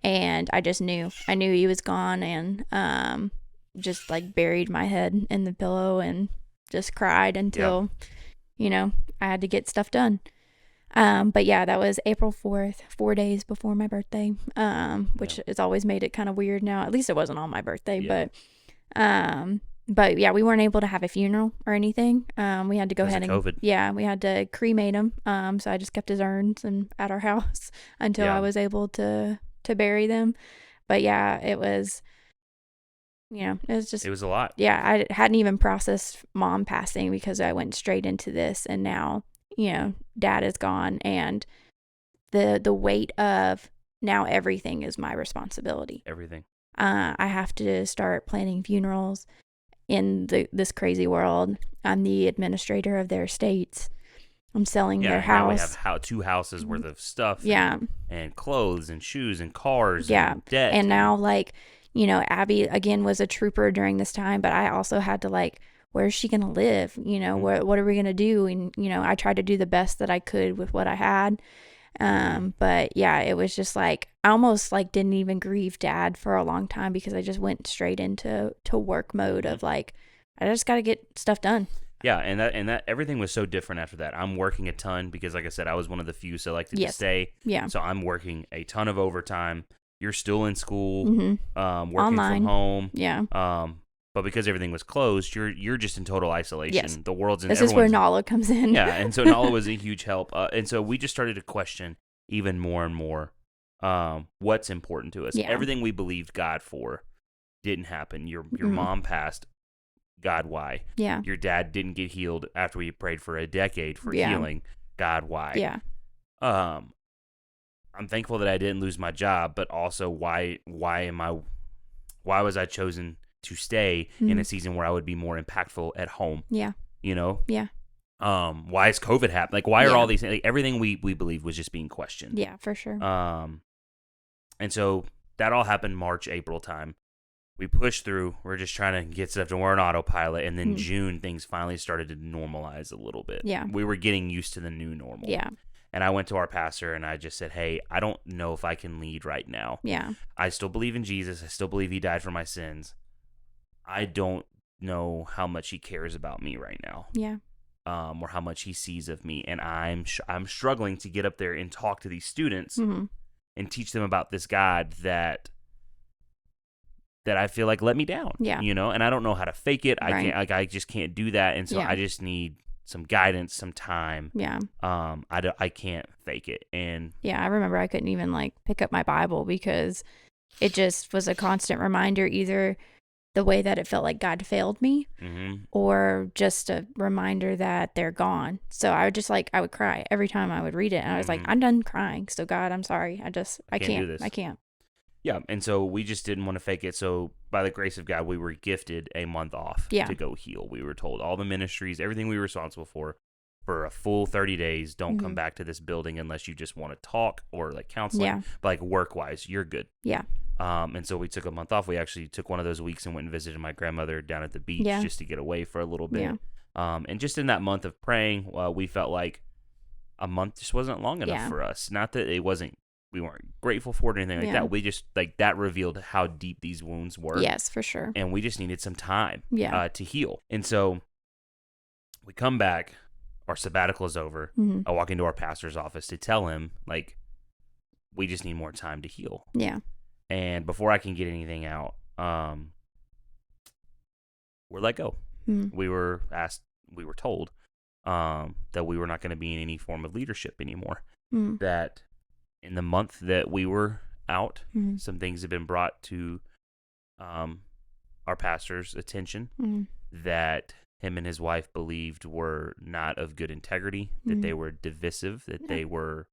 and I just knew. I knew he was gone, and just like buried my head in the pillow and just cried until I had to get stuff done. But yeah, that was April 4th, 4 days before my birthday, which has always made it kind of weird now. At least it wasn't on my birthday, but yeah, we weren't able to have a funeral or anything. We had to go ahead and COVID. We had to cremate him. So I just kept his urns at our house until I was able to bury them. But yeah, it was, it was just, it was a lot. Yeah. I hadn't even processed Mom passing because I went straight into this, and now, Dad is gone, and the weight of now everything is my responsibility. Everything. I have to start planning funerals in this crazy world. I'm the administrator of their estates. I'm selling their house. We have 2 houses worth of stuff. Yeah. And clothes and shoes and cars. Yeah. And debt. And now, like, Abby, again, was a trooper during this time, but I also had to, like, where's she going to live? What are we going to do? And, I tried to do the best that I could with what I had. But yeah, it was just like, I almost like didn't even grieve Dad for a long time because I just went straight into work mode of like, I just got to get stuff done. Yeah, and that everything was so different after that. I'm working a ton because, like I said, I was one of the few selected to stay. Yeah. So I'm working a ton of overtime. You're still in school, working Online. from home. Yeah. But because everything was closed, you're just in total isolation. Yes. The world's in. This is where Nala comes in. Yeah, and so Nala was a huge help. And so we just started to question even more and more what's important to us. Yeah. Everything we believed God for didn't happen. Your mom passed. God, why? Yeah. Your dad didn't get healed after we prayed for a decade for healing. God, why? Yeah. I'm thankful that I didn't lose my job, but also why was I chosen to stay in a season where I would be more impactful at home? Yeah. You know? Yeah. Why is COVID happening? Like, why are all these things? Like, everything we believed was just being questioned. Yeah, for sure. And so that all happened March, April time. We pushed through. We're just trying to get stuff to we're on autopilot. And then June, things finally started to normalize a little bit. Yeah. We were getting used to the new normal. Yeah. And I went to our pastor and I just said, hey, I don't know if I can lead right now. Yeah. I still believe in Jesus. I still believe he died for my sins. I don't know how much he cares about me right now. Yeah. Or how much he sees of me. And I'm struggling to get up there and talk to these students and teach them about this God that I feel like let me down. Yeah. You know, and I don't know how to fake it. Right. I just can't do that. And so I just need some guidance, some time. Yeah. I can't fake it. And yeah, I remember I couldn't even like pick up my Bible because it just was a constant reminder, either the way that it felt like God failed me or just a reminder that they're gone. So I would just I would cry every time I would read it. And I was like, I'm done crying. So God, I'm sorry. I can't do this. I can't. Yeah, and so we just didn't want to fake it. So by the grace of God, we were gifted a month off to go heal. We were told all the ministries, everything we were responsible for a full 30 days, don't come back to this building unless you just want to talk or like counseling. Yeah. But like work-wise, you're good. Yeah. And so we took a month off. We actually took one of those weeks and went and visited my grandmother down at the beach just to get away for a little bit. Yeah. And just in that month of praying, we felt like a month just wasn't long enough for us. Not that we weren't grateful for it or anything like that. We just, that revealed how deep these wounds were. Yes, for sure. And we just needed some time to heal. And so we come back, our sabbatical is over. I walk into our pastor's office to tell him, like, we just need more time to heal. Yeah. And before I can get anything out, we're let go. We were told that we were not going to be in any form of leadership anymore. That in the month that we were out, some things have been brought to our pastor's attention that him and his wife believed were not of good integrity, that they were divisive, that they were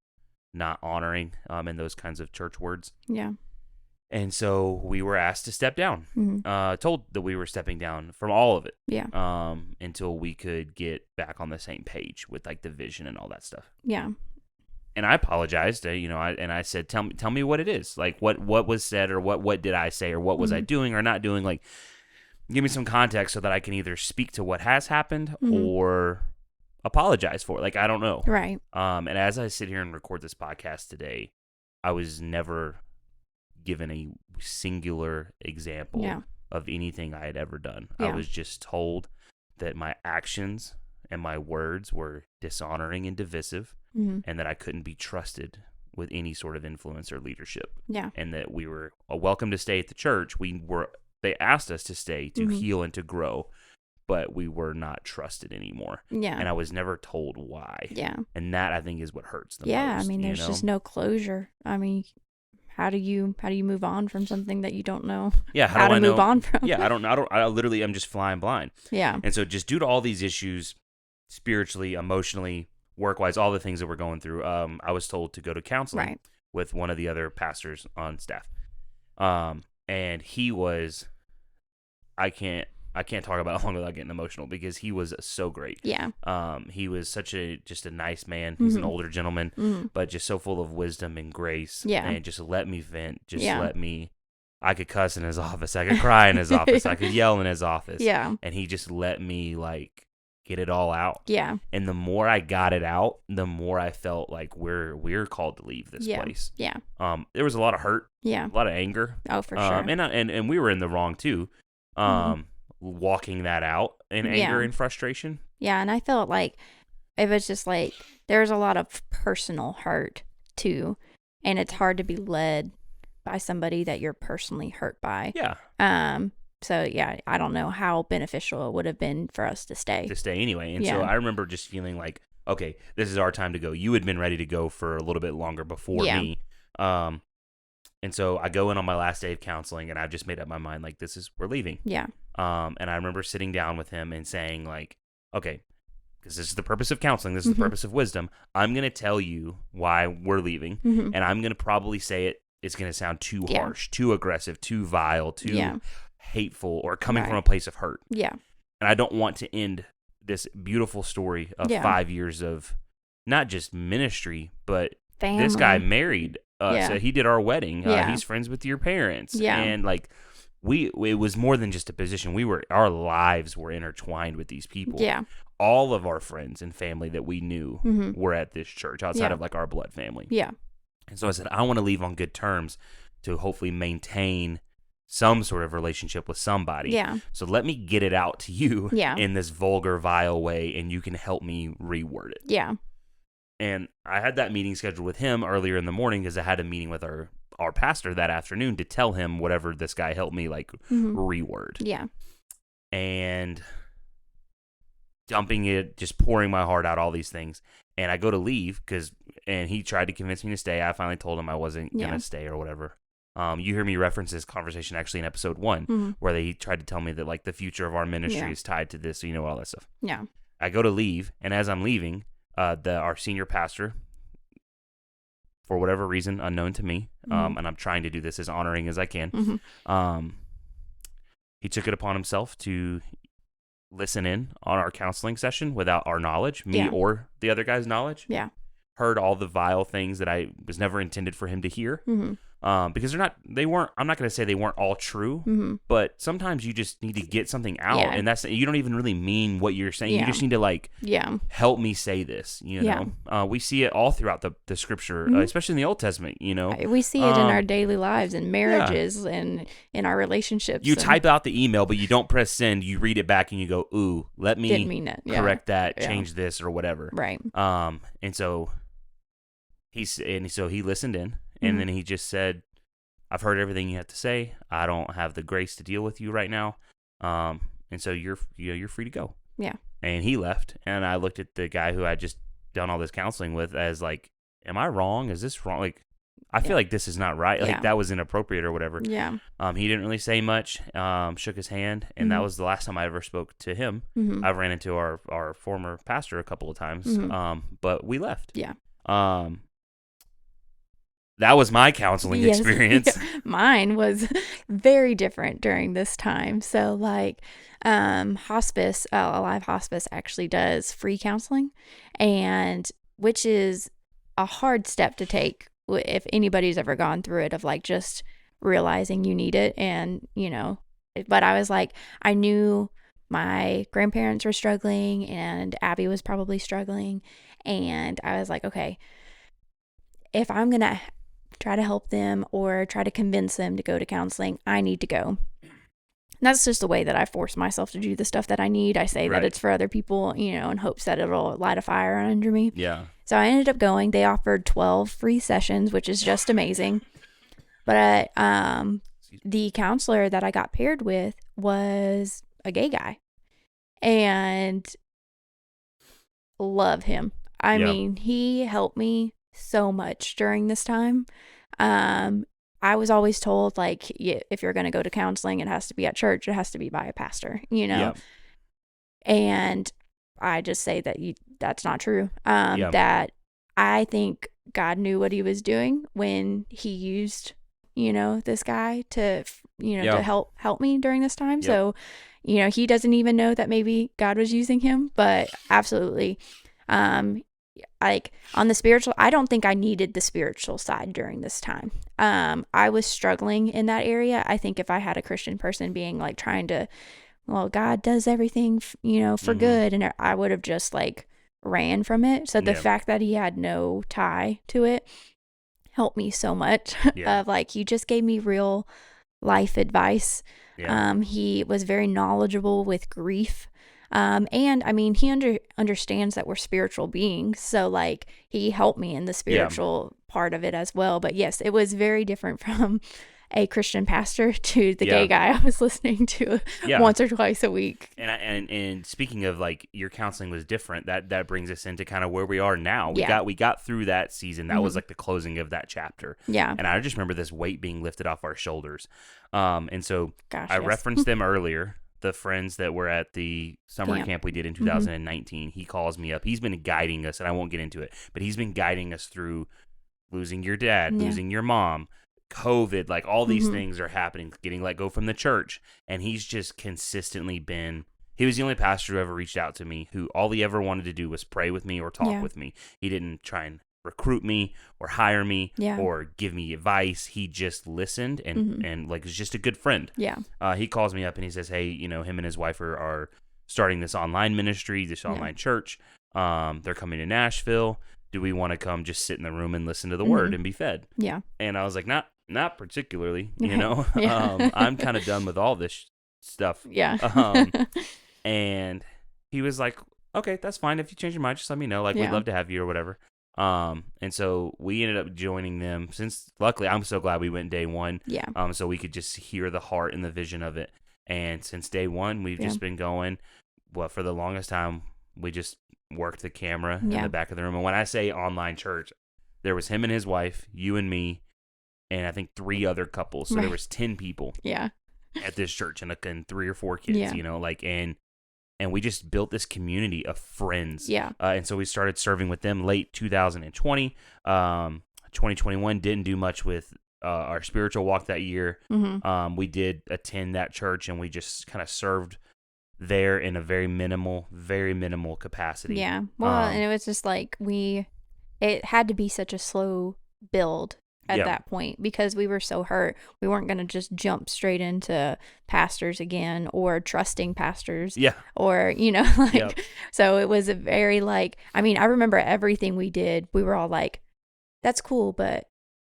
not honoring in those kinds of church words. Yeah. And so we were asked to step down, told that we were stepping down from all of it. Yeah. Until we could get back on the same page with like the vision and all that stuff. Yeah. And I apologized, I said, tell me what it is. Like what was said, or what did I say, or what was I doing or not doing? Like, give me some context so that I can either speak to what has happened or apologize for it. Like, I don't know. Right. And as I sit here and record this podcast today, I was never given a singular example of anything I had ever done. I was just told that my actions and my words were dishonoring and divisive, and that I couldn't be trusted with any sort of influence or leadership. Yeah. And that we were welcome to stay at the church. They asked us to stay to heal and to grow, but we were not trusted anymore. Yeah. And I was never told why. Yeah. And that, I think, is what hurts the most. Yeah, I mean, there's just no closure. I mean, how do you move on from something that you don't know? Yeah, how to move on from? Yeah, I literally am just flying blind. Yeah. And so just due to all these issues, spiritually, emotionally, work-wise, all the things that we're going through, I was told to go to counseling with one of the other pastors on staff. And he was, I can't talk about it long without getting emotional, because he was so great. Yeah. He was just a nice man. He's an older gentleman, but just so full of wisdom and grace. Yeah. And just let me vent. I could cuss in his office. I could cry in his office. I could yell in his office. Yeah. And he just let me get it all out. Yeah. And the more I got it out, the more I felt like we're called to leave this place. Yeah. There was a lot of hurt. Yeah. A lot of anger. Oh, for sure. And we were in the wrong too. walking that out in anger and frustration. Yeah, and I felt like it was just like there's a lot of personal hurt too, and it's hard to be led by somebody that you're personally hurt by. Yeah. So yeah, I don't know how beneficial it would have been for us to stay. Anyway. And so I remember just feeling like, okay, this is our time to go. You had been ready to go for a little bit longer before me. And so I go in on my last day of counseling, and I've just made up my mind, like, we're leaving. Yeah. And I remember sitting down with him and saying, like, okay, because this is the purpose of counseling. This is the purpose of wisdom. I'm going to tell you why we're leaving, and I'm going to probably say it's going to sound too harsh, too aggressive, too vile, too hateful, or coming from a place of hurt. Yeah. And I don't want to end this beautiful story of 5 years of not just ministry, but family. This guy married us. So he did our wedding. He's friends with your parents. Yeah. And like it was more than just a position. Our lives were intertwined with these people. Yeah. All of our friends and family that we knew were at this church outside of like our blood family. Yeah. And so I said, I want to leave on good terms to hopefully maintain some sort of relationship with somebody. Yeah. So let me get it out to you Yeah. in this vulgar, vile way, and you can help me reword it. Yeah. And I had that meeting scheduled with him earlier in the morning because I had a meeting with our pastor that afternoon to tell him whatever this guy helped me like reword. Yeah. And dumping it, just pouring my heart out, all these things. And I go to leave and he tried to convince me to stay. I finally told him I wasn't going to stay or whatever. You hear me reference this conversation actually in episode 1 where they tried to tell me that like the future of our ministry is tied to this, all that stuff. Yeah. I go to leave, and as I'm leaving, our senior pastor, for whatever reason unknown to me, and I'm trying to do this as honoring as I can, he took it upon himself to listen in on our counseling session without our knowledge, me or the other guy's knowledge. Yeah. Heard all the vile things that I was never intended for him to hear. Because I'm not going to say they weren't all true, but sometimes you just need to get something out, and you don't even really mean what you're saying. You just need to like, help me say this, we see it all throughout the scripture, especially in the Old Testament, we see it in our daily lives and marriages and in our relationships. You type out the email, but you don't press send. You read it back and you go, ooh, let me didn't mean it. Correct that, change this or whatever. Right. And so he listened in. And then he just said, I've heard everything you have to say. I don't have the grace to deal with you right now. And so you're free to go. Yeah. And he left. And I looked at the guy who I just done all this counseling with as like, am I wrong? Is this wrong? Like, I feel like this is not right. Like that was inappropriate or whatever. Yeah. He didn't really say much, shook his hand. And that was the last time I ever spoke to him. I've ran into our former pastor a couple of times. But we left. Yeah. That was my counseling experience. Mine was very different during this time. So like hospice, Alive Hospice actually does free counseling, and which is a hard step to take if anybody's ever gone through it, of like just realizing you need it. And, but I was like, I knew my grandparents were struggling and Abby was probably struggling. And I was like, okay, if I'm going to try to help them or try to convince them to go to counseling, I need to go. And that's just the way that I force myself to do the stuff that I need. I say that it's for other people, in hopes that it'll light a fire under me. Yeah. So I ended up going. They offered 12 free sessions, which is just amazing. But the counselor that I got paired with was a gay guy. And love him. I mean, he helped me so much during this time. I was always told, like, if you're going to go to counseling, it has to be at church. It has to be by a pastor, And I just say that that's not true. That I think God knew what he was doing when he used, this guy to, to help me during this time. So, he doesn't even know that maybe God was using him, but absolutely. Like on the spiritual, I don't think I needed the spiritual side during this time. I was struggling in that area. I think if I had a Christian person being like trying to, well, God does everything, for good, and I would have just like ran from it. So the fact that he had no tie to it helped me so much. Of like, he just gave me real life advice. Yeah. He was very knowledgeable with grief. And I mean, he understands that we're spiritual beings. So like he helped me in the Yeah. spiritual part of it as well. But yes, it was very different from a Christian pastor to the gay Yeah. guy I was listening to Yeah. once or twice a week. And speaking of like your counseling was different, that brings us into kind of where we are now. Yeah. We got through that season. That was like the closing of that chapter. Yeah. And I just remember this weight being lifted off our shoulders. And so Gosh, I yes. referenced them earlier. The friends that were at the summer camp we did in 2019, he calls me up. He's been guiding us, and I won't get into it, but he's been guiding us through losing your dad, losing your mom, COVID, like all these things are happening, getting let go from the church. And he's just consistently been, he was the only pastor who ever reached out to me who all he ever wanted to do was pray with me or talk with me. He didn't try and recruit me or hire me or give me advice. He just listened and like was just a good friend. Yeah. He calls me up and he says, hey, you know, him and his wife are starting this online ministry, this online church. They're coming to Nashville. Do we want to come just sit in the room and listen to the word and be fed? Yeah. And I was like, not particularly, you know. I'm kind of done with all this stuff. Yeah. And he was like, okay, that's fine. If you change your mind, just let me know. Like, we'd love to have you or whatever. And so we ended up joining them, since luckily I'm so glad we went day one. Yeah. So we could just hear the heart and the vision of it. And since day one, we've just been going. Well, for the longest time, we just worked the camera in the back of the room. And when I say online church, there was him and his wife, you and me, and I think 3 other couples. So there was 10 people at this church, and 3 or 4 kids, you know, like, and we just built this community of friends. Yeah. And so we started serving with them late 2020. 2021 didn't do much with our spiritual walk that year. We did attend that church, and we just kind of served there in a very minimal capacity. Yeah. Well, and it was just like it had to be such a slow build at that point because we were so hurt. We weren't going to just jump straight into pastors again or trusting pastors. Yeah. Or, you know, like, so it was a very like, I mean, I remember everything we did. We were all like, that's cool, but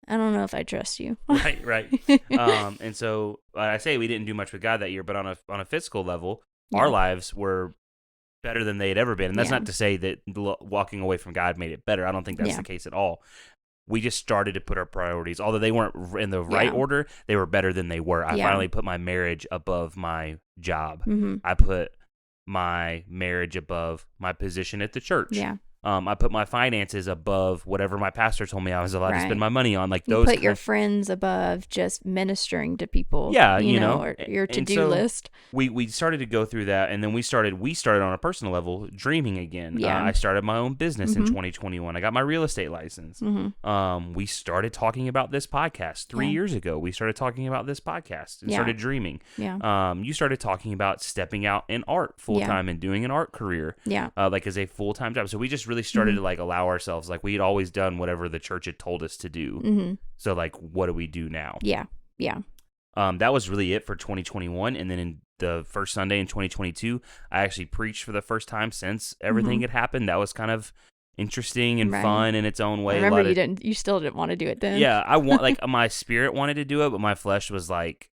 I don't know if I trust you. Right. And so I say we didn't do much with God that year, but on a physical level, our lives were better than they had ever been. And that's not to say that walking away from God made it better. I don't think that's the case at all. We just started to put our priorities, although they weren't in the right order, they were better than they were. I finally put my marriage above my job. I put my marriage above my position at the church. Yeah. I put my finances above whatever my pastor told me I was allowed to spend my money on. Like those, you put your friends above just ministering to people. Yeah, you know, or your to-do list. We started to go through that, and then we started on a personal level dreaming again. Yeah. I started my own business in 2021. I got my real estate license. We started talking about this podcast 3 years ago. We started talking about this podcast and started dreaming. Yeah. You started talking about stepping out in art full time and doing an art career. Yeah. Like as a full time job. So we just really started to like allow ourselves, like we had always done whatever the church had told us to do. So like, what do we do now? Yeah. That was really it for 2021. And then in the first Sunday in 2022, I actually preached for the first time since everything had happened. That was kind of interesting and fun in its own way. I remember you still didn't want to do it then. Yeah, I want like my spirit wanted to do it, but my flesh was like,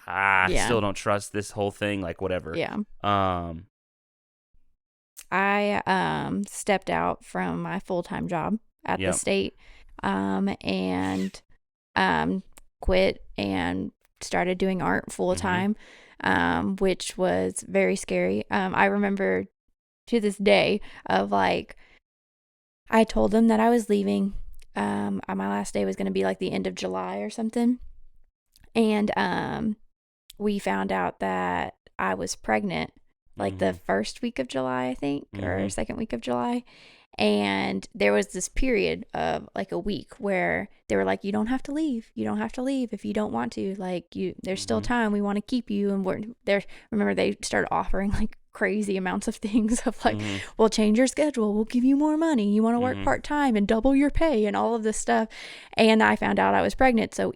I still don't trust this whole thing. Like whatever. Yeah. I stepped out from my full-time job at the state and quit and started doing art full-time, which was very scary. I remember to this day of like, I told them that I was leaving. My last day was going to be like the end of July or something. And we found out that I was pregnant like the first week of July, I think, or second week of July. And there was this period of like a week where they were like, you don't have to leave. You don't have to leave if you don't want to. Like there's still time. We want to keep you. And we're there. Remember, they started offering like crazy amounts of things of like, we'll change your schedule. We'll give you more money. You want to work part-time and double your pay and all of this stuff. And I found out I was pregnant. So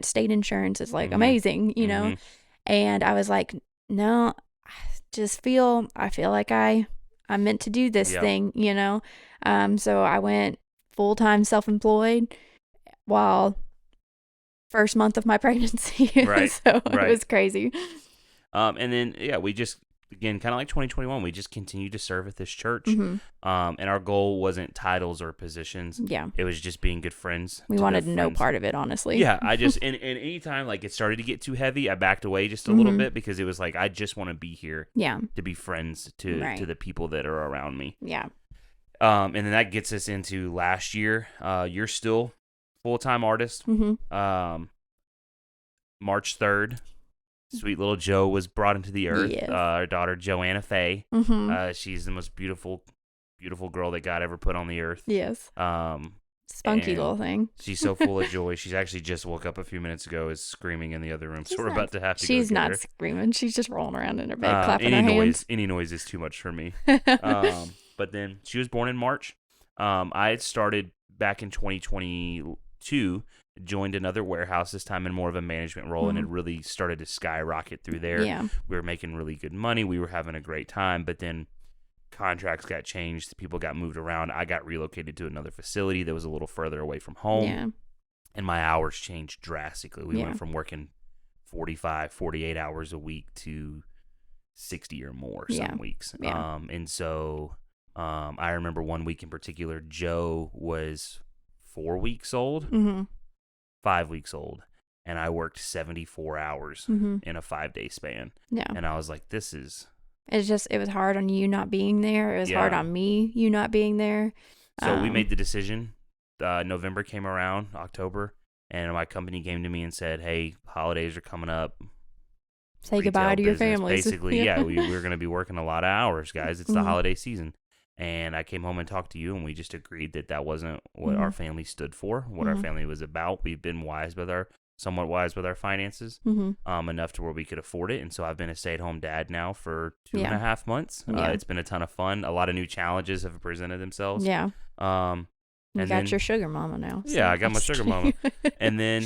state insurance is like amazing, you know? And I was like, no, I feel like I'm meant to do this thing, you know? So I went full-time self-employed while first month of my pregnancy. Right. So Right. it was crazy. And then, yeah, we just, again, kind of like 2021, we just continued to serve at this church. Mm-hmm. And our goal wasn't titles or positions. Yeah. It was just being good friends. We wanted no part of it, honestly. Yeah, I just, and anytime like it started to get too heavy, I backed away just a little bit because it was like, I just want to be here. Yeah. To be friends to the people that are around me. Yeah. And then that gets us into last year. You're still full-time artist. Mm-hmm. March 3rd. Sweet little Joe was brought into the earth. Yes. Our daughter, Joanna Faye. Mm-hmm. She's the most beautiful girl that God ever put on the earth. Yes. Spunky little thing. She's so full of joy. She's actually just woke up a few minutes ago, is screaming in the other room. So we're about to have to She's go get not her. screaming. She's just rolling around in her bed, clapping her hands. Any noise is too much for me. But then she was born in March. I had started back in 2022, joined another warehouse, this time in more of a management role, and it really started to skyrocket through there. Yeah. We were making really good money. We were having a great time, but then contracts got changed. People got moved around. I got relocated to another facility that was a little further away from home. Yeah. And my hours changed drastically. We Yeah. went from working 45, 48 hours a week to 60 or more some weeks. Yeah. And so I remember one week in particular, Joe was 4 weeks old, 5 weeks old, and I worked 74 hours in a 5-day span. Yeah. And I was like, it was hard on you not being there. It was hard Yeah. on me, you not being there. So we made the decision. November came around, October, and my company came to me and said, hey, holidays are coming up. Say goodbye to your business. families. Basically, we were going to be working a lot of hours, guys. It's the holiday season. And I came home and talked to you, and we just agreed that wasn't what our family stood for, what our family was about. We've been somewhat wise with our finances, enough to where we could afford it. And so I've been a stay-at-home dad now for 2.5 months. It's been a ton of fun. A lot of new challenges have presented themselves. Yeah. You got then, your sugar mama now. So I got my sugar mama. And then,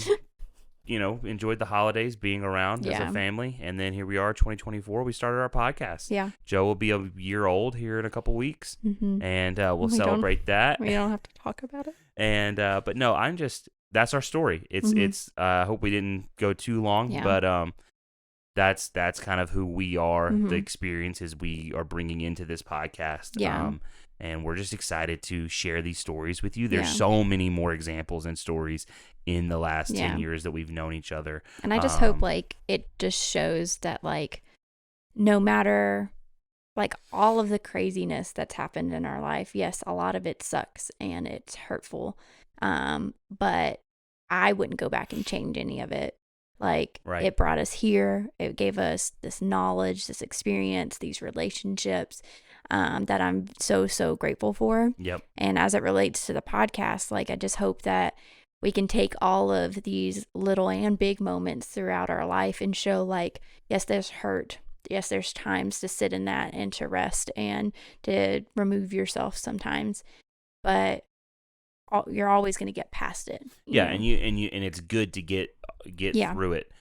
enjoyed the holidays being around as a family. And then here we are, 2024. We started our podcast. Yeah. Joe will be a year old here in a couple weeks. And we'll celebrate that. We don't have to talk about it. And, but no, that's our story. It's I hope we didn't go too long, but that's kind of who we are. The experiences we are bringing into this podcast. Yeah. And we're just excited to share these stories with you. There's so many more examples and stories in the last 10 years that we've known each other. And I just hope it just shows that no matter all of the craziness that's happened in our life, yes, a lot of it sucks and it's hurtful. But I wouldn't go back and change any of it. It brought us here. It gave us this knowledge, this experience, these relationships that I'm so, so grateful for. Yep. And as it relates to the podcast, I just hope that we can take all of these little and big moments throughout our life and show yes, there's hurt. Yes, there's times to sit in that and to rest and to remove yourself sometimes. But you're always going to get past it. Yeah, and it's good to get through it.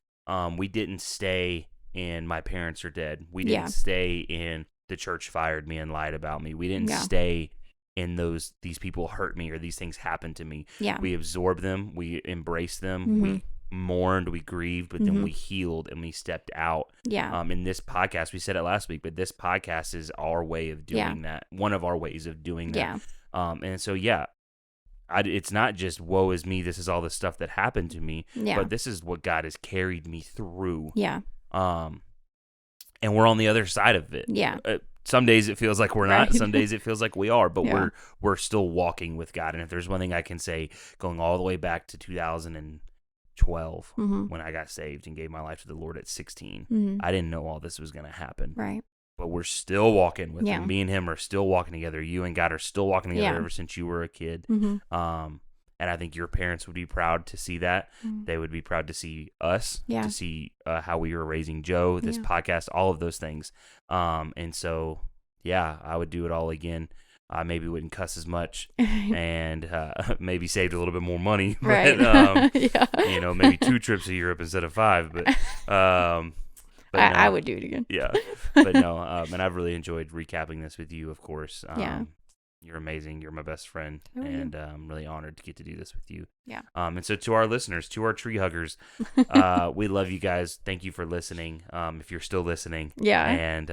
We didn't stay in my parents are dead. We didn't stay in the church fired me and lied about me. We didn't stay in these people hurt me or these things happened to me. Yeah. We absorbed them. We embraced them. We mourned, we grieved, but then we healed and we stepped out. Yeah. In this podcast, we said it last week, but this podcast is our way of doing that. One of our ways of doing that. Yeah. And so, it's not just woe is me. This is all the stuff that happened to me, but this is what God has carried me through. Yeah. And we're on the other side of it. Yeah. Some days it feels like we're not. Some days it feels like we are, but we're still walking with God. And if there's one thing I can say, going all the way back to 2012, when I got saved and gave my life to the Lord at 16, I didn't know all this was going to happen. Right. But we're still walking with Him. Me and Him are still walking together. You and God are still walking together ever since you were a kid. And I think your parents would be proud to see that. They would be proud to see us, to see how we were raising Joe, this podcast, all of those things. And so, I would do it all again. I maybe wouldn't cuss as much and maybe saved a little bit more money. Right. But, maybe 2 trips to Europe instead of 5. But I would do it again. Yeah. But no, and I've really enjoyed recapping this with you, of course. You're amazing. You're my best friend, and I'm really honored to get to do this with you. Yeah. And so to our listeners, to our tree huggers, we love you guys. Thank you for listening. If you're still listening, and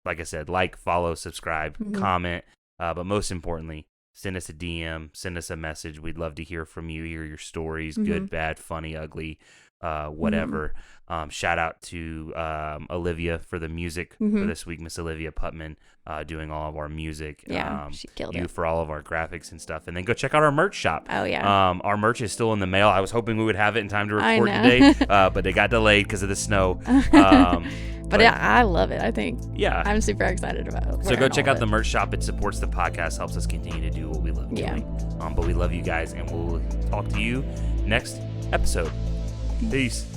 like I said, follow, subscribe, comment, but most importantly, send us a DM, send us a message. We'd love to hear from you, hear your stories, good, bad, funny, ugly, whatever. Shout out to Olivia for the music for this week, Miss Olivia Putman, doing all of our music. Yeah, she killed it. For all of our graphics and stuff. And then go check out our merch shop. Oh, yeah. Our merch is still in the mail. I was hoping we would have it in time to record today, but it got delayed because of the snow. But I love it, I think. Yeah. I'm super excited about it. So go check out the merch shop. It supports the podcast, helps us continue to do what we love doing. But we love you guys, and we'll talk to you next episode. Peace.